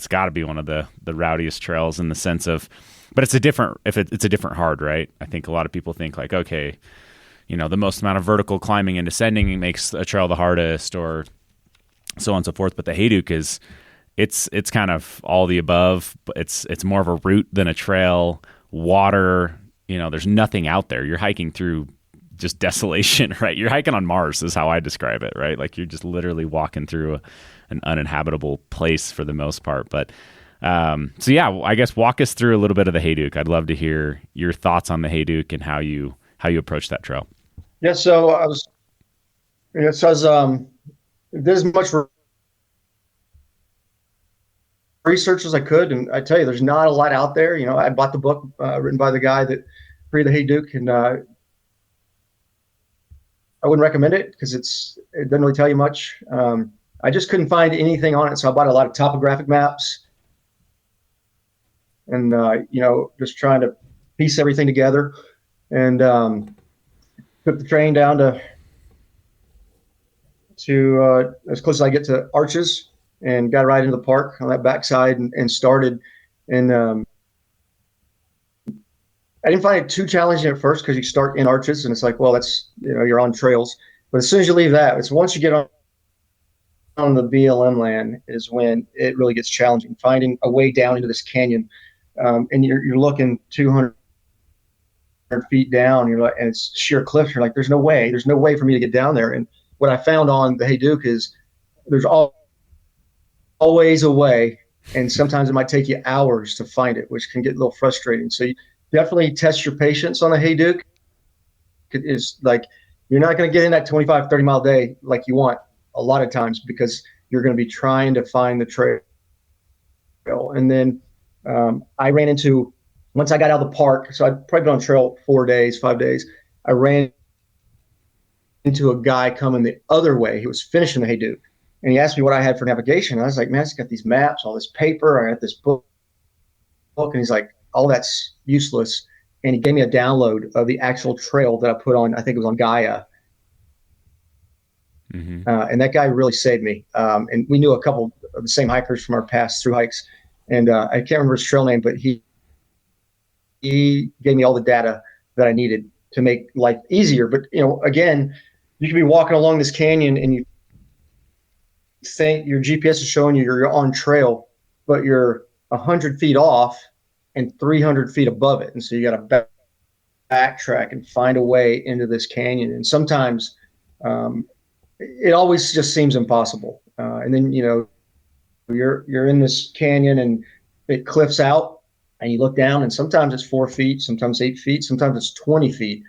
got to be one of the rowdiest trails in the sense of, but it's a different hard, right? I think a lot of people think like, okay, the most amount of vertical climbing and descending makes a trail the hardest, or so on and so forth. But the Hayduke it's kind of all the above, but it's more of a route than a trail. Water, there's nothing out there. You're hiking through just desolation, right? You're hiking on Mars is how I describe it, right? Like you're just literally walking through an uninhabitable place for the most part. But so yeah, I guess walk us through a little bit of the Hayduke. I'd love to hear your thoughts on the Hayduke and how you approach that trail. Yeah, so I was did as much research as I could, and I tell you, there's not a lot out there. I bought the book written by the guy that created the Hayduke, and I wouldn't recommend it because it doesn't really tell you much. I just couldn't find anything on it, so I bought a lot of topographic maps, and just trying to piece everything together, and took the train down to as close as I get to Arches, and got right into the park on that backside and started. And I didn't find it too challenging at first because you start in Arches and it's like, well, that's, you're on trails. But as soon as you leave that, it's once you get on the BLM land is when it really gets challenging, finding a way down into this canyon. And you're looking 200 feet down, you're like, and it's sheer cliffs. You're like, there's no way for me to get down there. And what I found on the Hayduke is there's always a way, and sometimes it might take you hours to find it, which can get a little frustrating. So you definitely test your patience on the Hayduke. It is like, you're not going to get in that 25, 30 mile day like you want a lot of times because you're going to be trying to find the trail. And then I ran into, once I got out of the park, so I'd probably been on trail 5 days, I ran into a guy coming the other way. He was finishing the Hayduke. And he asked me what I had for navigation. And I was like, man, I just got these maps, all this paper. I got this book. And he's like, all that's useless. And he gave me a download of the actual trail that I put on, I think it was on Gaia. Mm-hmm. And that guy really saved me. And we knew a couple of the same hikers from our past through hikes. And I can't remember his trail name, but he gave me all the data that I needed to make life easier. But, again, you could be walking along this canyon and you think your GPS is showing you you're on trail, but you're 100 feet off and 300 feet above it. And so you got to backtrack and find a way into this canyon. And sometimes it always just seems impossible. And then, you're in this canyon and it cliffs out and you look down and sometimes it's 4 feet, sometimes 8 feet, sometimes it's 20 feet.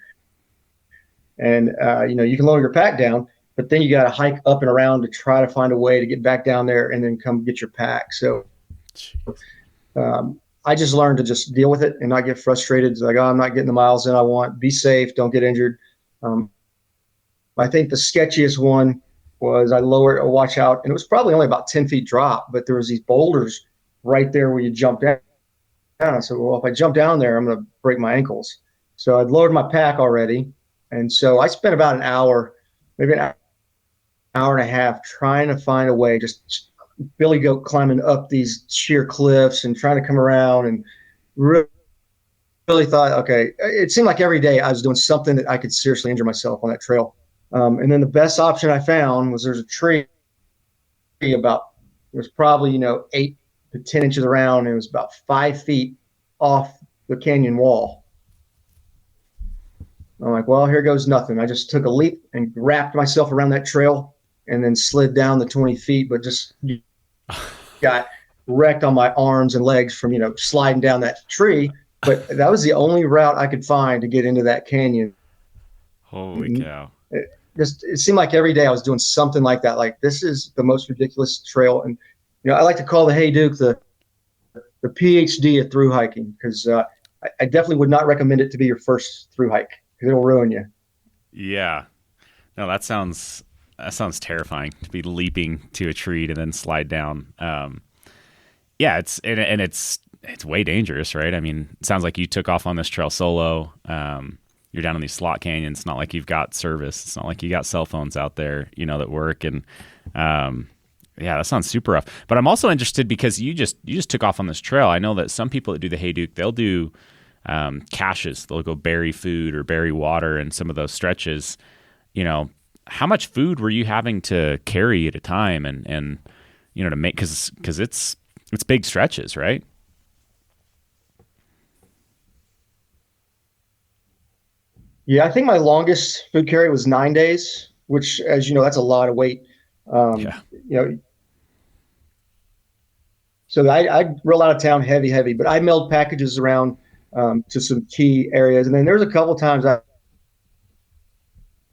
And, you can lower your pack down, but then you got to hike up and around to try to find a way to get back down there and then come get your pack. So I just learned to just deal with it and not get frustrated. It's like, oh, I'm not getting the miles in I want. Be safe. Don't get injured. I think the sketchiest one was I lowered a watch out, and it was probably only about 10 feet drop, but there was these boulders right there where you jump down. I said, well, if I jump down there, I'm going to break my ankles. So I'd lowered my pack already. And so I spent about an hour, maybe an hour and a half trying to find a way, just billy goat climbing up these sheer cliffs and trying to come around, and really thought, okay, it seemed like every day I was doing something that I could seriously injure myself on that trail. And then the best option I found was there's a tree it was probably, 8 to 10 inches around, and it was about 5 feet off the canyon wall. I'm like, well, here goes nothing. I just took a leap and wrapped myself around that trail and then slid down the 20 feet, but just got wrecked on my arms and legs from, sliding down that tree. But that was the only route I could find to get into that canyon. Holy cow. It seemed like every day I was doing something like that. Like, this is the most ridiculous trail. And, I like to call the Hayduke the PhD of through hiking, because I definitely would not recommend it to be your first through hike, because it'll ruin you. Yeah. No, that sounds terrifying, to be leaping to a tree to then slide down. Yeah, it's way dangerous, right? I mean, it sounds like you took off on this trail solo. You're down in these slot canyons. It's not like you've got service. It's not like you got cell phones out there, that work. And yeah, that sounds super rough. But I'm also interested because you just took off on this trail. I know that some people that do the Hayduke, they'll do caches. They'll go bury food or bury water in some of those stretches. How much food were you having to carry at a time and to make, because it's big stretches, right? Yeah, I think my longest food carry was 9 days, which, as you know, that's a lot of weight. Yeah. So I roll out of town heavy, but I mailed packages around to some key areas. And then there's a couple times I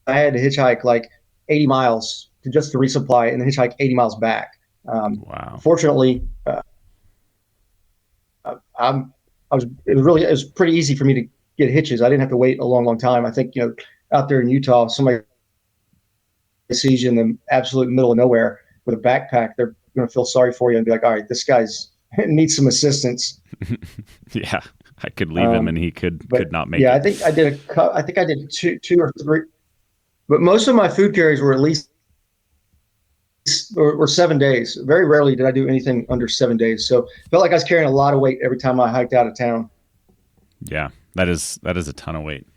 had to hitchhike like 80 miles just to resupply and then hitchhike 80 miles back. Wow. Fortunately, it was pretty easy for me to get hitches. I didn't have to wait a long time. I think, out there in Utah, somebody sees you in the absolute middle of nowhere with a backpack, they're going to feel sorry for you and be like, all right, this guy's needs some assistance. Yeah. I could leave him and he could not make it. Yeah, I think I did two or three, but most of my food carries were at least or 7 days. Very rarely did I do anything under 7 days. So I felt like I was carrying a lot of weight every time I hiked out of town. Yeah, that is a ton of weight.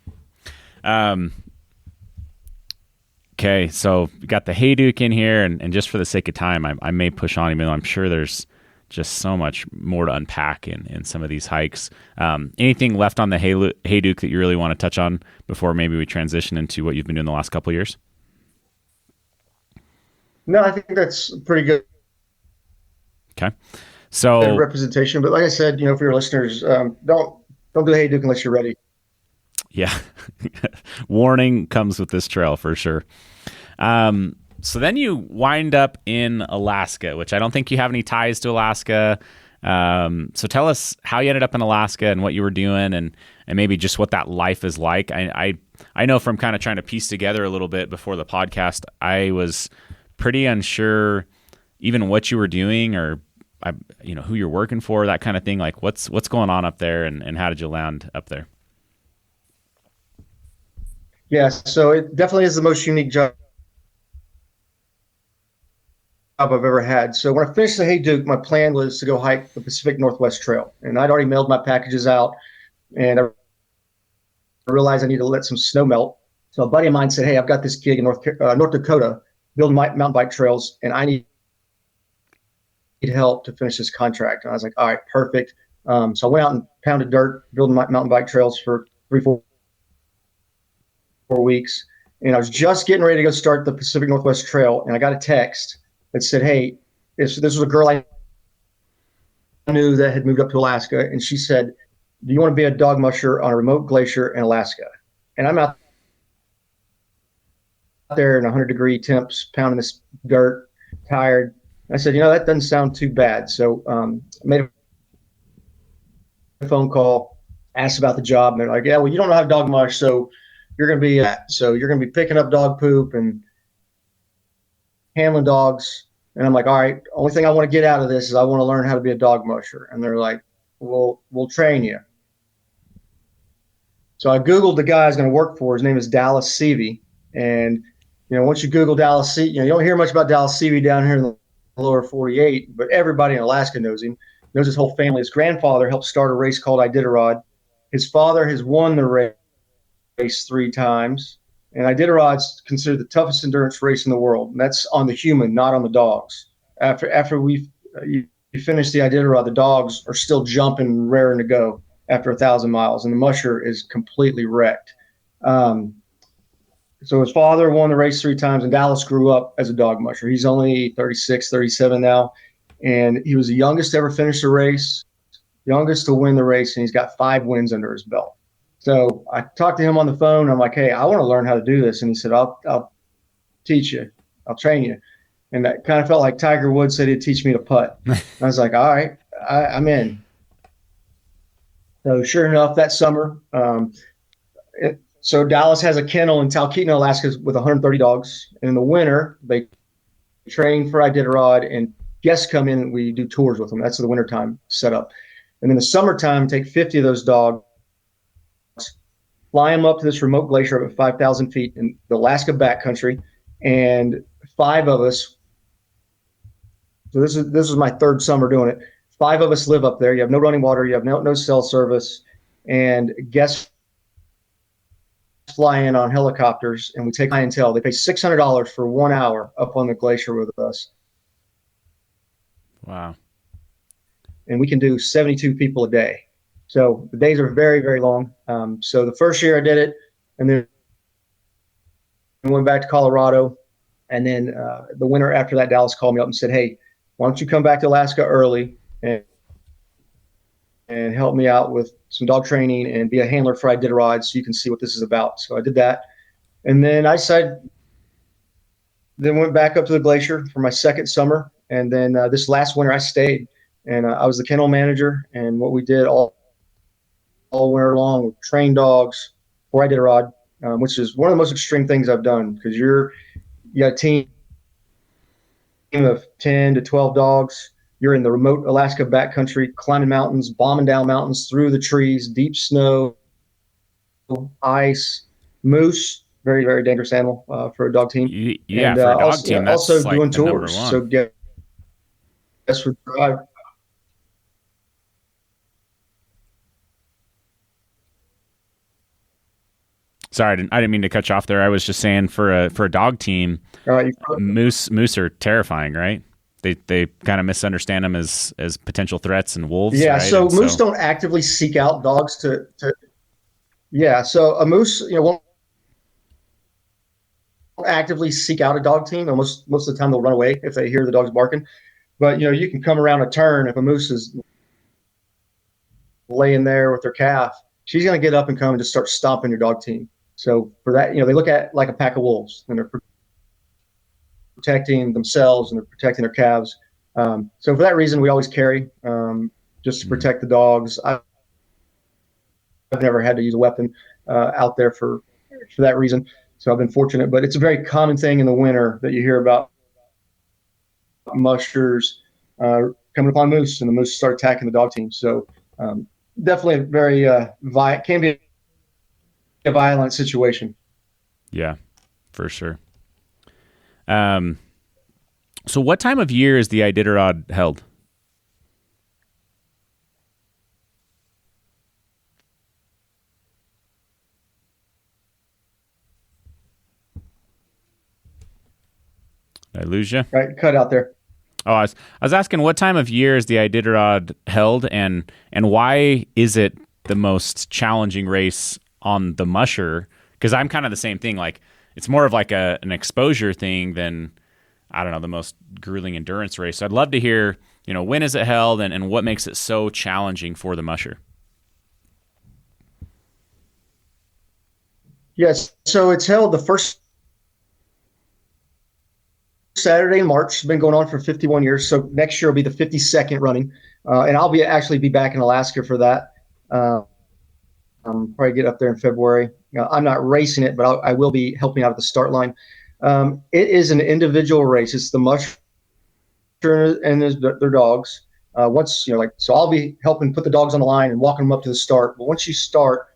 Okay, so we got the Hayduke in here, and just for the sake of time, I may push on, even though I'm sure there's just so much more to unpack in some of these hikes. Anything left on the Hayduke that you really want to touch on before maybe we transition into what you've been doing the last couple of years? No, I think that's pretty good. Okay, so representation. But like I said, for your listeners, don't do Hayduke unless you're ready. Yeah, warning comes with this trail for sure. So then you wind up in Alaska, which I don't think you have any ties to Alaska. So tell us how you ended up in Alaska and what you were doing, and maybe just what that life is like. I know from kind of trying to piece together a little bit before the podcast, I was pretty unsure even what you were doing or who you're working for, that kind of thing. Like what's going on up there, and how did you land up there? Yeah, so it definitely is the most unique job I've ever had. So when I finished the Hayduke, my plan was to go hike the Pacific Northwest Trail, and I'd already mailed my packages out, and I realized I need to let some snow melt. So a buddy of mine said, "Hey, I've got this gig in North Dakota building mountain bike trails, and I need help to finish this contract. And I was like, all right, perfect. So I went out and pounded dirt, building my mountain bike trails for 3, 4 weeks. And I was just getting ready to go start the Pacific Northwest Trail. And I got a text that said, hey, this was a girl I knew that had moved up to Alaska. And she said, do you want to be a dog musher on a remote glacier in Alaska? And I'm out there in 100-degree temps, pounding this dirt, tired. I said, that doesn't sound too bad. So I made a phone call, asked about the job. And they're like, yeah, well, you don't know how to dog mush. So you're going to be picking up dog poop and handling dogs. And I'm like, all right, only thing I want to get out of this is I want to learn how to be a dog musher. And they're like, we'll train you. So I Googled the guy I was going to work for. His name is Dallas Seavey. And, once you Google Dallas Seavey, you don't hear much about Dallas Seavey down here in the lower 48, but everybody in Alaska knows him, knows his whole family. His grandfather helped start a race called Iditarod. His father has won the race 3 times. And Iditarod's considered the toughest endurance race in the world. And that's on the human, not on the dogs. After you finish the Iditarod, the dogs are still jumping, raring to go after 1,000 miles. And the musher is completely wrecked. So his father won the race 3 times, and Dallas grew up as a dog musher. He's only 36, 37 now. And he was the youngest to ever finish the race, youngest to win the race, and he's got 5 wins under his belt. So I talked to him on the phone. I'm like, hey, I want to learn how to do this. And he said, I'll teach you. I'll train you. And that kind of felt like Tiger Woods said he'd teach me to putt. I was like, all right, I'm in. So sure enough, that summer, so Dallas has a kennel in Talkeetna, Alaska with 130 dogs. And in the winter, they train for Iditarod, and guests come in and we do tours with them. That's the wintertime setup. And in the summertime, take 50 of those dogs, fly them up to this remote glacier up at 5,000 feet in the Alaska backcountry. And 5 of us, so this is my 3rd summer doing it. 5 of us live up there. You have no running water. You have no cell service. And guests fly in on helicopters, and we take clientele. They pay $600 for 1 hour up on the glacier with us. Wow. And we can do 72 people a day. So the days are very, very long. So the first year I did it, and then I went back to Colorado. And then the winter after that, Dallas called me up and said, hey, why don't you come back to Alaska early and help me out with some dog training and be a handler for Iditarod so you can see what this is about. So I did that. And then then went back up to the glacier for my 2nd summer. And then this last winter I stayed, and I was the kennel manager. And what we did all winter long, we trained dogs for Iditarod, which is one of the most extreme things I've done, because you got a team of 10 to 12 dogs. You're in the remote Alaska backcountry, climbing mountains, bombing down mountains, through the trees, deep snow, ice, moose, very, very dangerous animal for a dog team. Yeah, and, for a dog team, that's also like doing the tours. #1. So guess would drive. Sorry, I didn't mean to cut you off there. I was just saying for a dog team, moose are terrifying, right? They kind of misunderstand them as potential threats and wolves. Yeah, right? so moose don't actively seek out dogs to. Yeah, so a moose, won't actively seek out a dog team. Most of the time they'll run away if they hear the dogs barking. But you can come around a turn if a moose is laying there with their calf. She's going to get up and come and just start stomping your dog team. So for that, they look at like a pack of wolves, and they're protecting themselves and they're protecting their calves. So for that reason, we always carry just to protect the dogs. I've never had to use a weapon out there for that reason. So I've been fortunate, but it's a very common thing in the winter that you hear about mushers coming upon moose, and the moose start attacking the dog team. So definitely a very can be a violent situation. Yeah, for sure. So what time of year is the Iditarod held? Did I lose you? Right, cut out there. Oh, I was asking what time of year is the Iditarod held, and why is it the most challenging race on the Musher? Because I'm kind of the same thing. Like it's more of like an exposure thing than, I don't know, the most grueling endurance race. So I'd love to hear, when is it held, and what makes it so challenging for the Musher? Yes, so it's held the first Saturday in March. It's been going on for 51 years. So next year will be the 52nd running, and I'll actually be back in Alaska for that. Probably get up there in February. I'm not racing it, but I will be helping out at the start line. It is an individual race. It's the Musher and their dogs. So I'll be helping put the dogs on the line and walking them up to the start. But once you start,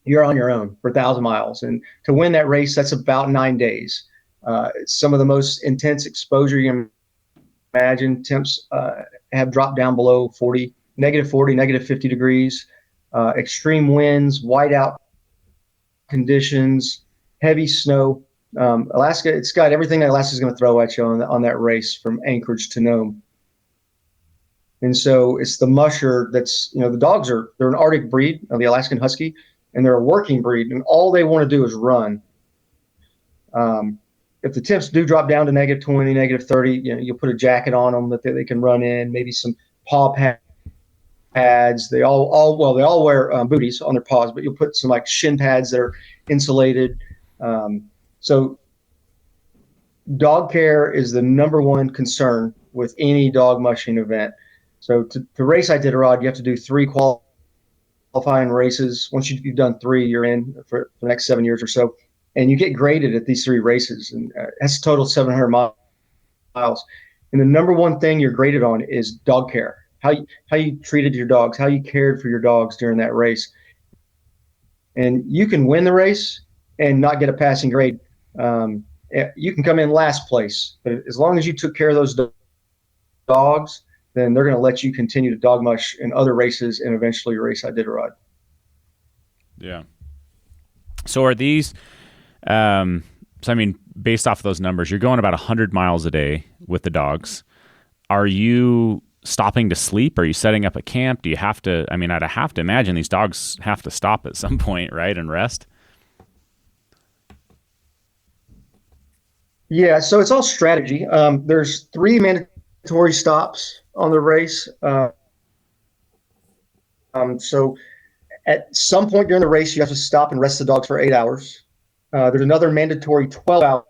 you're on your own for 1,000 miles. And to win that race, that's about 9 days. It's some of the most intense exposure you can imagine. Temps have dropped down below negative 40, negative 50 degrees, extreme winds, whiteout conditions, heavy snow. Alaska, it's got everything that Alaska's going to throw at you on that race from Anchorage to Nome. And so it's the Musher that's, the dogs they're an Arctic breed, the Alaskan Husky, and they're a working breed, and all they want to do is run. If the temps do drop down to negative 20, negative 30, you'll put a jacket on them that they can run in, maybe some paw pads. They all wear booties on their paws, but you'll put some like shin pads that are insulated. So dog care is the number one concern with any dog mushing event. So to race Iditarod, you have to do 3 qualifying races. Once you've done 3, you're in for the next 7 years or so. And you get graded at these 3 races. And that's a total of 700 miles. And the number one thing you're graded on is dog care. How you treated your dogs, how you cared for your dogs during that race. And you can win the race and not get a passing grade. You can come in last place, but as long as you took care of those dogs, then they're going to let you continue to dog mush in other races and eventually race Iditarod. Yeah. So are these, based off of those numbers, you're going about 100 miles a day with the dogs. Are you stopping to sleep? Are you setting up a camp? Do you have to, I'd have to imagine these dogs have to stop at some point, right? And rest. Yeah. So it's all strategy. There's 3 mandatory stops on the race. So at some point during the race, you have to stop and rest the dogs for 8 hours. There's another mandatory 12-hour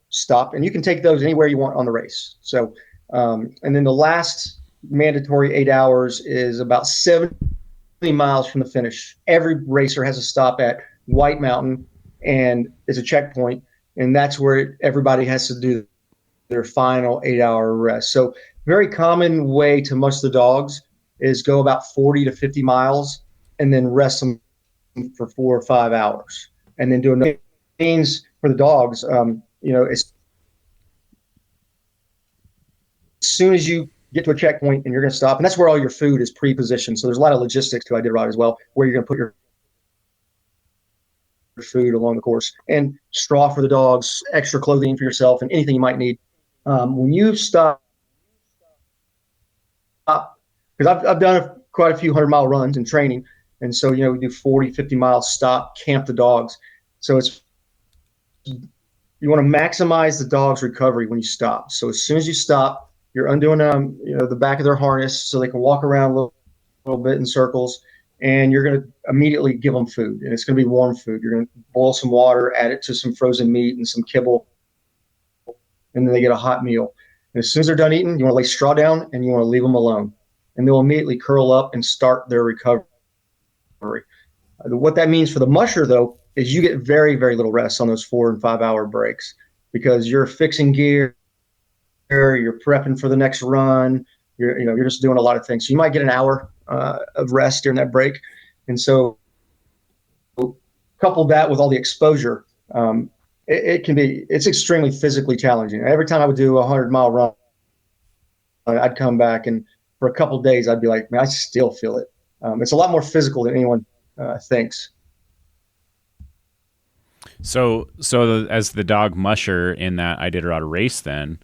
stop, and you can take those anywhere you want on the race. So, and then the last mandatory 8 hours is about 70 miles from the finish. Every racer has a stop at White Mountain, and it's a checkpoint, and that's where everybody has to do their final 8-hour rest. So very common way to mush the dogs is go about 40 to 50 miles and then rest them for 4 or 5 hours. And then do another things for the dogs. As soon as you get to a checkpoint and you're going to stop, and that's where all your food is pre-positioned. So there's a lot of logistics to Iditarod as well, where you're going to put your food along the course, and straw for the dogs, extra clothing for yourself, and anything you might need. When you stop, because I've done quite a few 100-mile runs in training, and so we do 40, 50 miles, stop, camp the dogs. So you want to maximize the dog's recovery when you stop. So as soon as you stop, you're undoing the back of their harness so they can walk around a little bit in circles, and you're going to immediately give them food, and it's going to be warm food. You're going to boil some water, add it to some frozen meat and some kibble, and then they get a hot meal. And as soon as they're done eating, you want to lay straw down and you want to leave them alone, and they'll immediately curl up and start their recovery. What that means for the musher, though, is you get very, very little rest on those 4 and 5 hour breaks, because you're fixing gear, you're prepping for the next run, you're just doing a lot of things. So you might get an hour of rest during that break. And so couple that with all the exposure, it's extremely physically challenging. Every time I would do a 100-mile run, I'd come back, and for a couple of days, I'd be like, man, I still feel it. It's a lot more physical than anyone thinks. So as the dog Musher in that Iditarod race, then,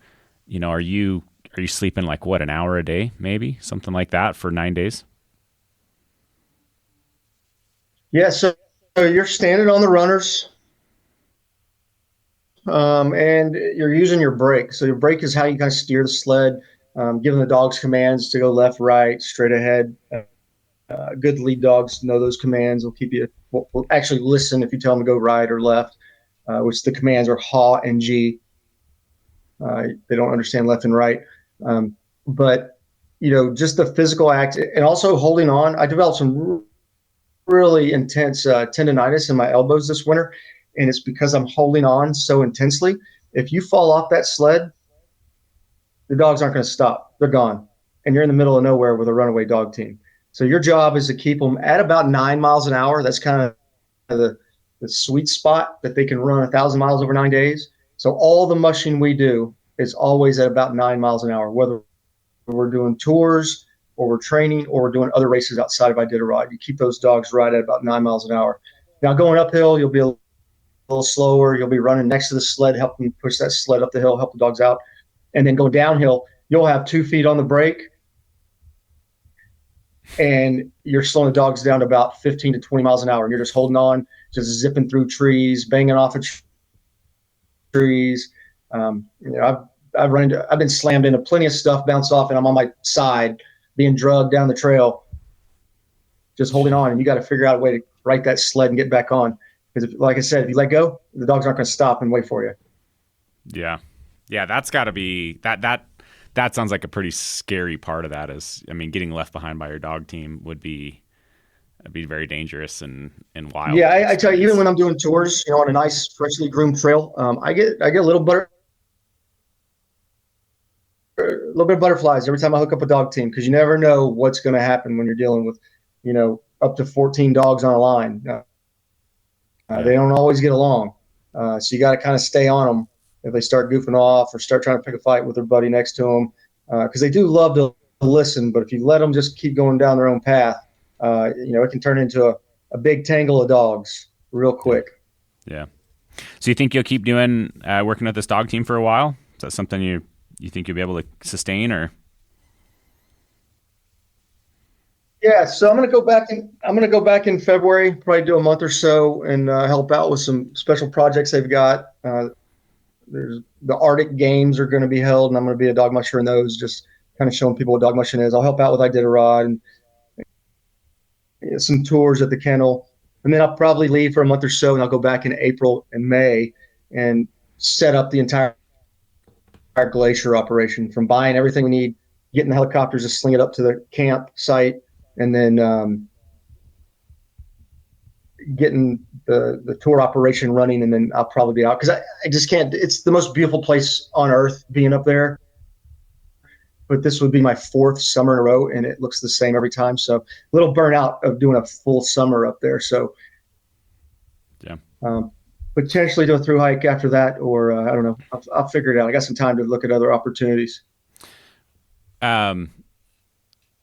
are you sleeping like what, an hour a day, maybe something like that for 9 days? Yeah, so you're standing on the runners, and you're using your brake. So your brake is how you kind of steer the sled, giving the dogs commands to go left, right, straight ahead. Good lead dogs know those commands. Will keep you. Will actually listen if you tell them to go right or left, which the commands are haw and g. They don't understand left and right, but just the physical act and also holding on. I developed some really intense tendonitis in my elbows this winter, and it's because I'm holding on so intensely. If you fall off that sled, the dogs aren't going to stop. They're gone, and you're in the middle of nowhere with a runaway dog team. So your job is to keep them at about 9 miles an hour. That's kind of the sweet spot that they can run 1,000 miles over 9 days. So all the mushing we do is always at about 9 miles an hour, whether we're doing tours or we're training or we're doing other races outside of Iditarod. You keep those dogs right at about 9 miles an hour. Now going uphill, you'll be a little slower. You'll be running next to the sled, helping push that sled up the hill, help the dogs out. And then go downhill, you'll have 2 feet on the brake, and you're slowing the dogs down to about 15 to 20 miles an hour. And you're just holding on, just zipping through trees, banging off of trees. I've been slammed into plenty of stuff, bounce off, and I'm on my side being drugged down the trail, just holding on. And you got to figure out a way to right that sled and get back on. Because like I said, if you let go, the dogs aren't going to stop and wait for you. Yeah. Yeah. That's gotta be that sounds like a pretty scary part of that is, getting left behind by your dog team would be very dangerous and wild. Yeah. I tell you, even when I'm doing tours, on a nice, freshly groomed trail, I get a little bit of butterflies every time I hook up a dog team, because you never know what's going to happen when you're dealing with, up to 14 dogs on a line. They don't always get along. So you got to kind of stay on them if they start goofing off or start trying to pick a fight with their buddy next to them, because they do love to listen. But if you let them just keep going down their own path, it can turn into a big tangle of dogs real quick. Yeah. So you think you'll keep doing working at this dog team for a while? Is that something you think you'll be able to sustain, or? Yeah, so I'm going to go back in February, probably do a month or so, and help out with some special projects they've got. There's the Arctic Games are going to be held, and I'm going to be a dog musher in those, just kind of showing people what dog mushing is. I'll help out with Iditarod and some tours at the kennel, and then I'll probably leave for a month or so, and I'll go back in April and May and set up the entire glacier operation, from buying everything we need, getting the helicopters to sling it up to the camp site, and then getting the tour operation running. And then I'll probably be out, because I just can't. It's the most beautiful place on earth being up there, but this would be my 4th summer in a row, and it looks the same every time. So a little burnout of doing a full summer up there. So yeah, potentially do a through hike after that, or I don't know. I'll figure it out. I got some time to look at other opportunities.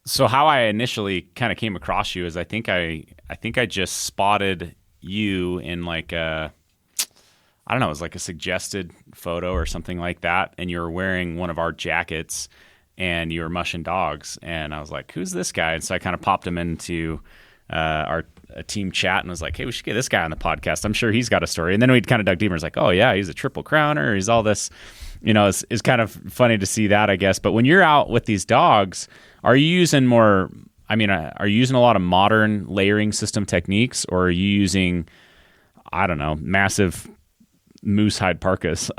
So how I initially kind of came across you is I think I just spotted you in like I don't know, it was like a suggested photo or something like that, and you were wearing one of our jackets and you were mushing dogs, and I was like, who's this guy? And so I kind of popped him into our team chat and was like, hey, we should get this guy on the podcast. I'm sure he's got a story. And then we kind of dug deeper. It's like, oh yeah, he's a triple crowner. He's all this, it's kind of funny to see that, I guess. But when you're out with these dogs, are you using are you using a lot of modern layering system techniques, or are you using, I don't know, massive moose hide parkas?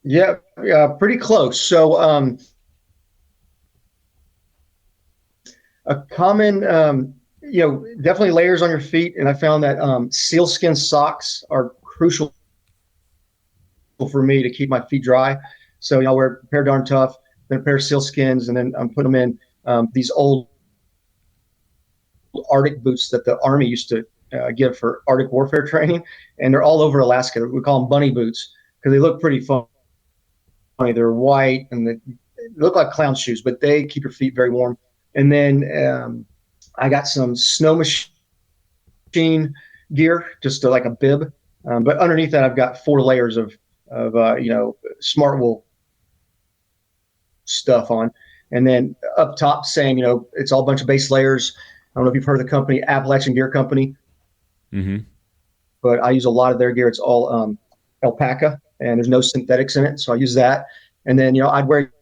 Yeah, pretty close. So a common, definitely layers on your feet. And I found that sealskin socks are crucial for me to keep my feet dry. So, I'll wear a pair of Darn Tough, then a pair of sealskins, and then I'm putting them in these old Arctic boots that the Army used to give for Arctic warfare training. And they're all over Alaska. We call them bunny boots because they look pretty funny. They're white and they look like clown shoes, but they keep your feet very warm. And then I got some snow machine gear, just like a bib. But underneath that, I've got 4 layers of smart wool stuff on. And then up top, same, it's all a bunch of base layers. I don't know if you've heard of the company, Appalachian Gear Company, but I use a lot of their gear. It's all alpaca, and there's no synthetics in it. So I use that. And then, I'd wear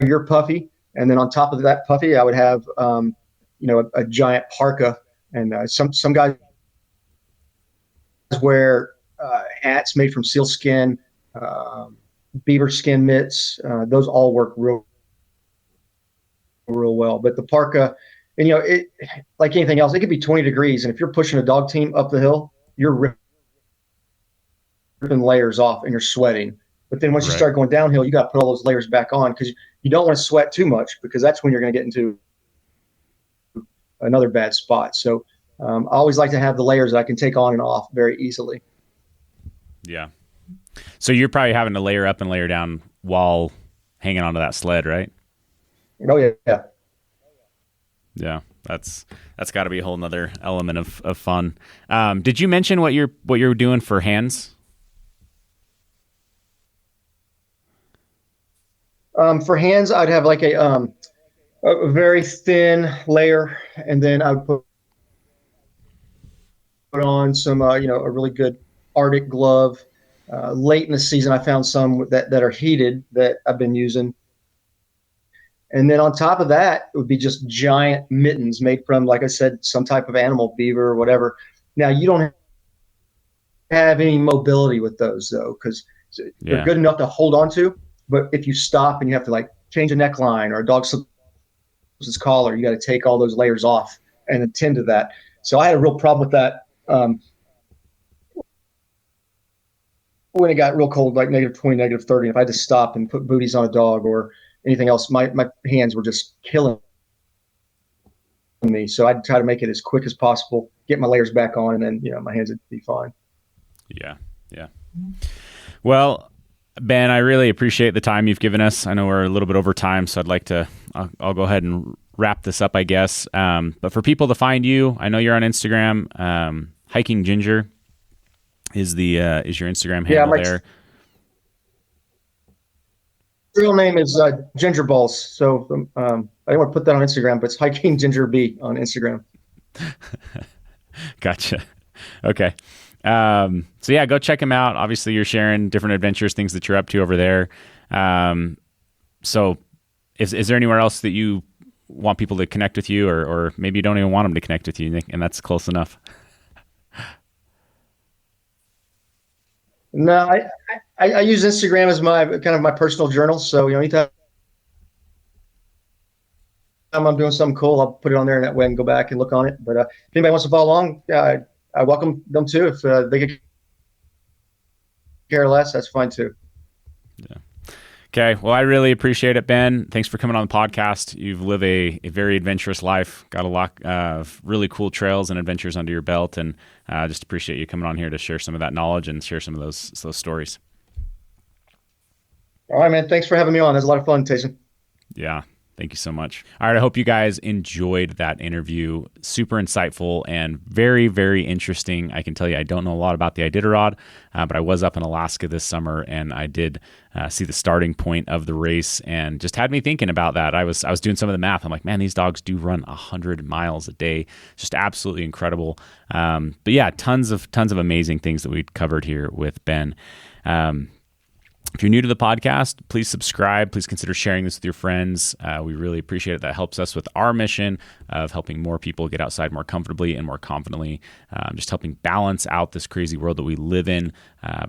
your puffy. And then on top of that puffy, I would have, a giant parka. And some guys wear hats made from seal skin, beaver skin mitts. Those all work real well. But the parka, and it, like anything else, it could be 20 degrees, and if you're pushing a dog team up the hill, you're ripping layers off and you're sweating. But then once you start going downhill, you got to put all those layers back on, because you don't want to sweat too much, because that's when you're going to get into another bad spot. So I always like to have the layers that I can take on and off very easily. Yeah. So you're probably having to layer up and layer down while hanging onto that sled, right? Oh yeah. Yeah. That's got to be a whole nother element of fun. Did you mention what you're doing for hands? For hands, I'd have like a very thin layer, and then I would put on some, a really good Arctic glove. Late in the season, I found some that are heated that I've been using. And then on top of that, it would be just giant mittens made from, like I said, some type of animal, beaver or whatever. Now, you don't have any mobility with those, though, because they're good enough to hold on to. But if you stop and you have to like change a neckline, or a dog slips his collar, you got to take all those layers off and attend to that. So I had a real problem with that when it got real cold, like -20, -30. If I had to stop and put booties on a dog or anything else, my hands were just killing me. So I'd try to make it as quick as possible, get my layers back on, and then my hands would be fine. Yeah. Well, Ben, I really appreciate the time you've given us. I know we're a little bit over time, so I'll go ahead and wrap this up, I guess. But for people to find you, I know you're on Instagram. Hiking Ginger is your Instagram handle there. Real name is Ginger Balls. So I didn't want to put that on Instagram, but it's Hiking Ginger B on Instagram. Gotcha. Okay. So yeah, go check him out. Obviously you're sharing different adventures, things that you're up to over there. So is there anywhere else that you want people to connect with you, or maybe you don't even want them to connect with you, and that's close enough? No, I use Instagram as my kind of my personal journal. So, anytime I'm doing something cool, I'll put it on there, and that way I can go back and look on it. But if anybody wants to follow along, I welcome them too. If they could care less, that's fine too. Yeah. Okay. Well, I really appreciate it, Ben. Thanks for coming on the podcast. You've lived a very adventurous life, got a lot of really cool trails and adventures under your belt, and just appreciate you coming on here to share some of that knowledge and share some of those stories. All right, man. Thanks for having me on. It was a lot of fun, Tayson. Yeah. Thank you so much. All right. I hope you guys enjoyed that interview. Super insightful and very, very interesting. I can tell you, I don't know a lot about the Iditarod, but I was up in Alaska this summer, and I did see the starting point of the race, and just had me thinking about that. I was doing some of the math. I'm like, man, these dogs do run 100 miles a day. Just absolutely incredible. But yeah, tons of amazing things that we covered here with Ben. If you're new to the podcast, please subscribe. Please consider sharing this with your friends. We really appreciate it. That helps us with our mission of helping more people get outside more comfortably and more confidently, just helping balance out this crazy world that we live in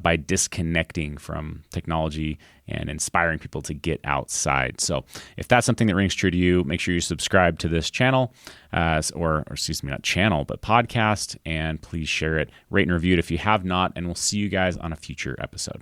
by disconnecting from technology and inspiring people to get outside. So if that's something that rings true to you, make sure you subscribe to this channel, or excuse me, not channel, but podcast, and please share it, rate and review it if you have not, and we'll see you guys on a future episode.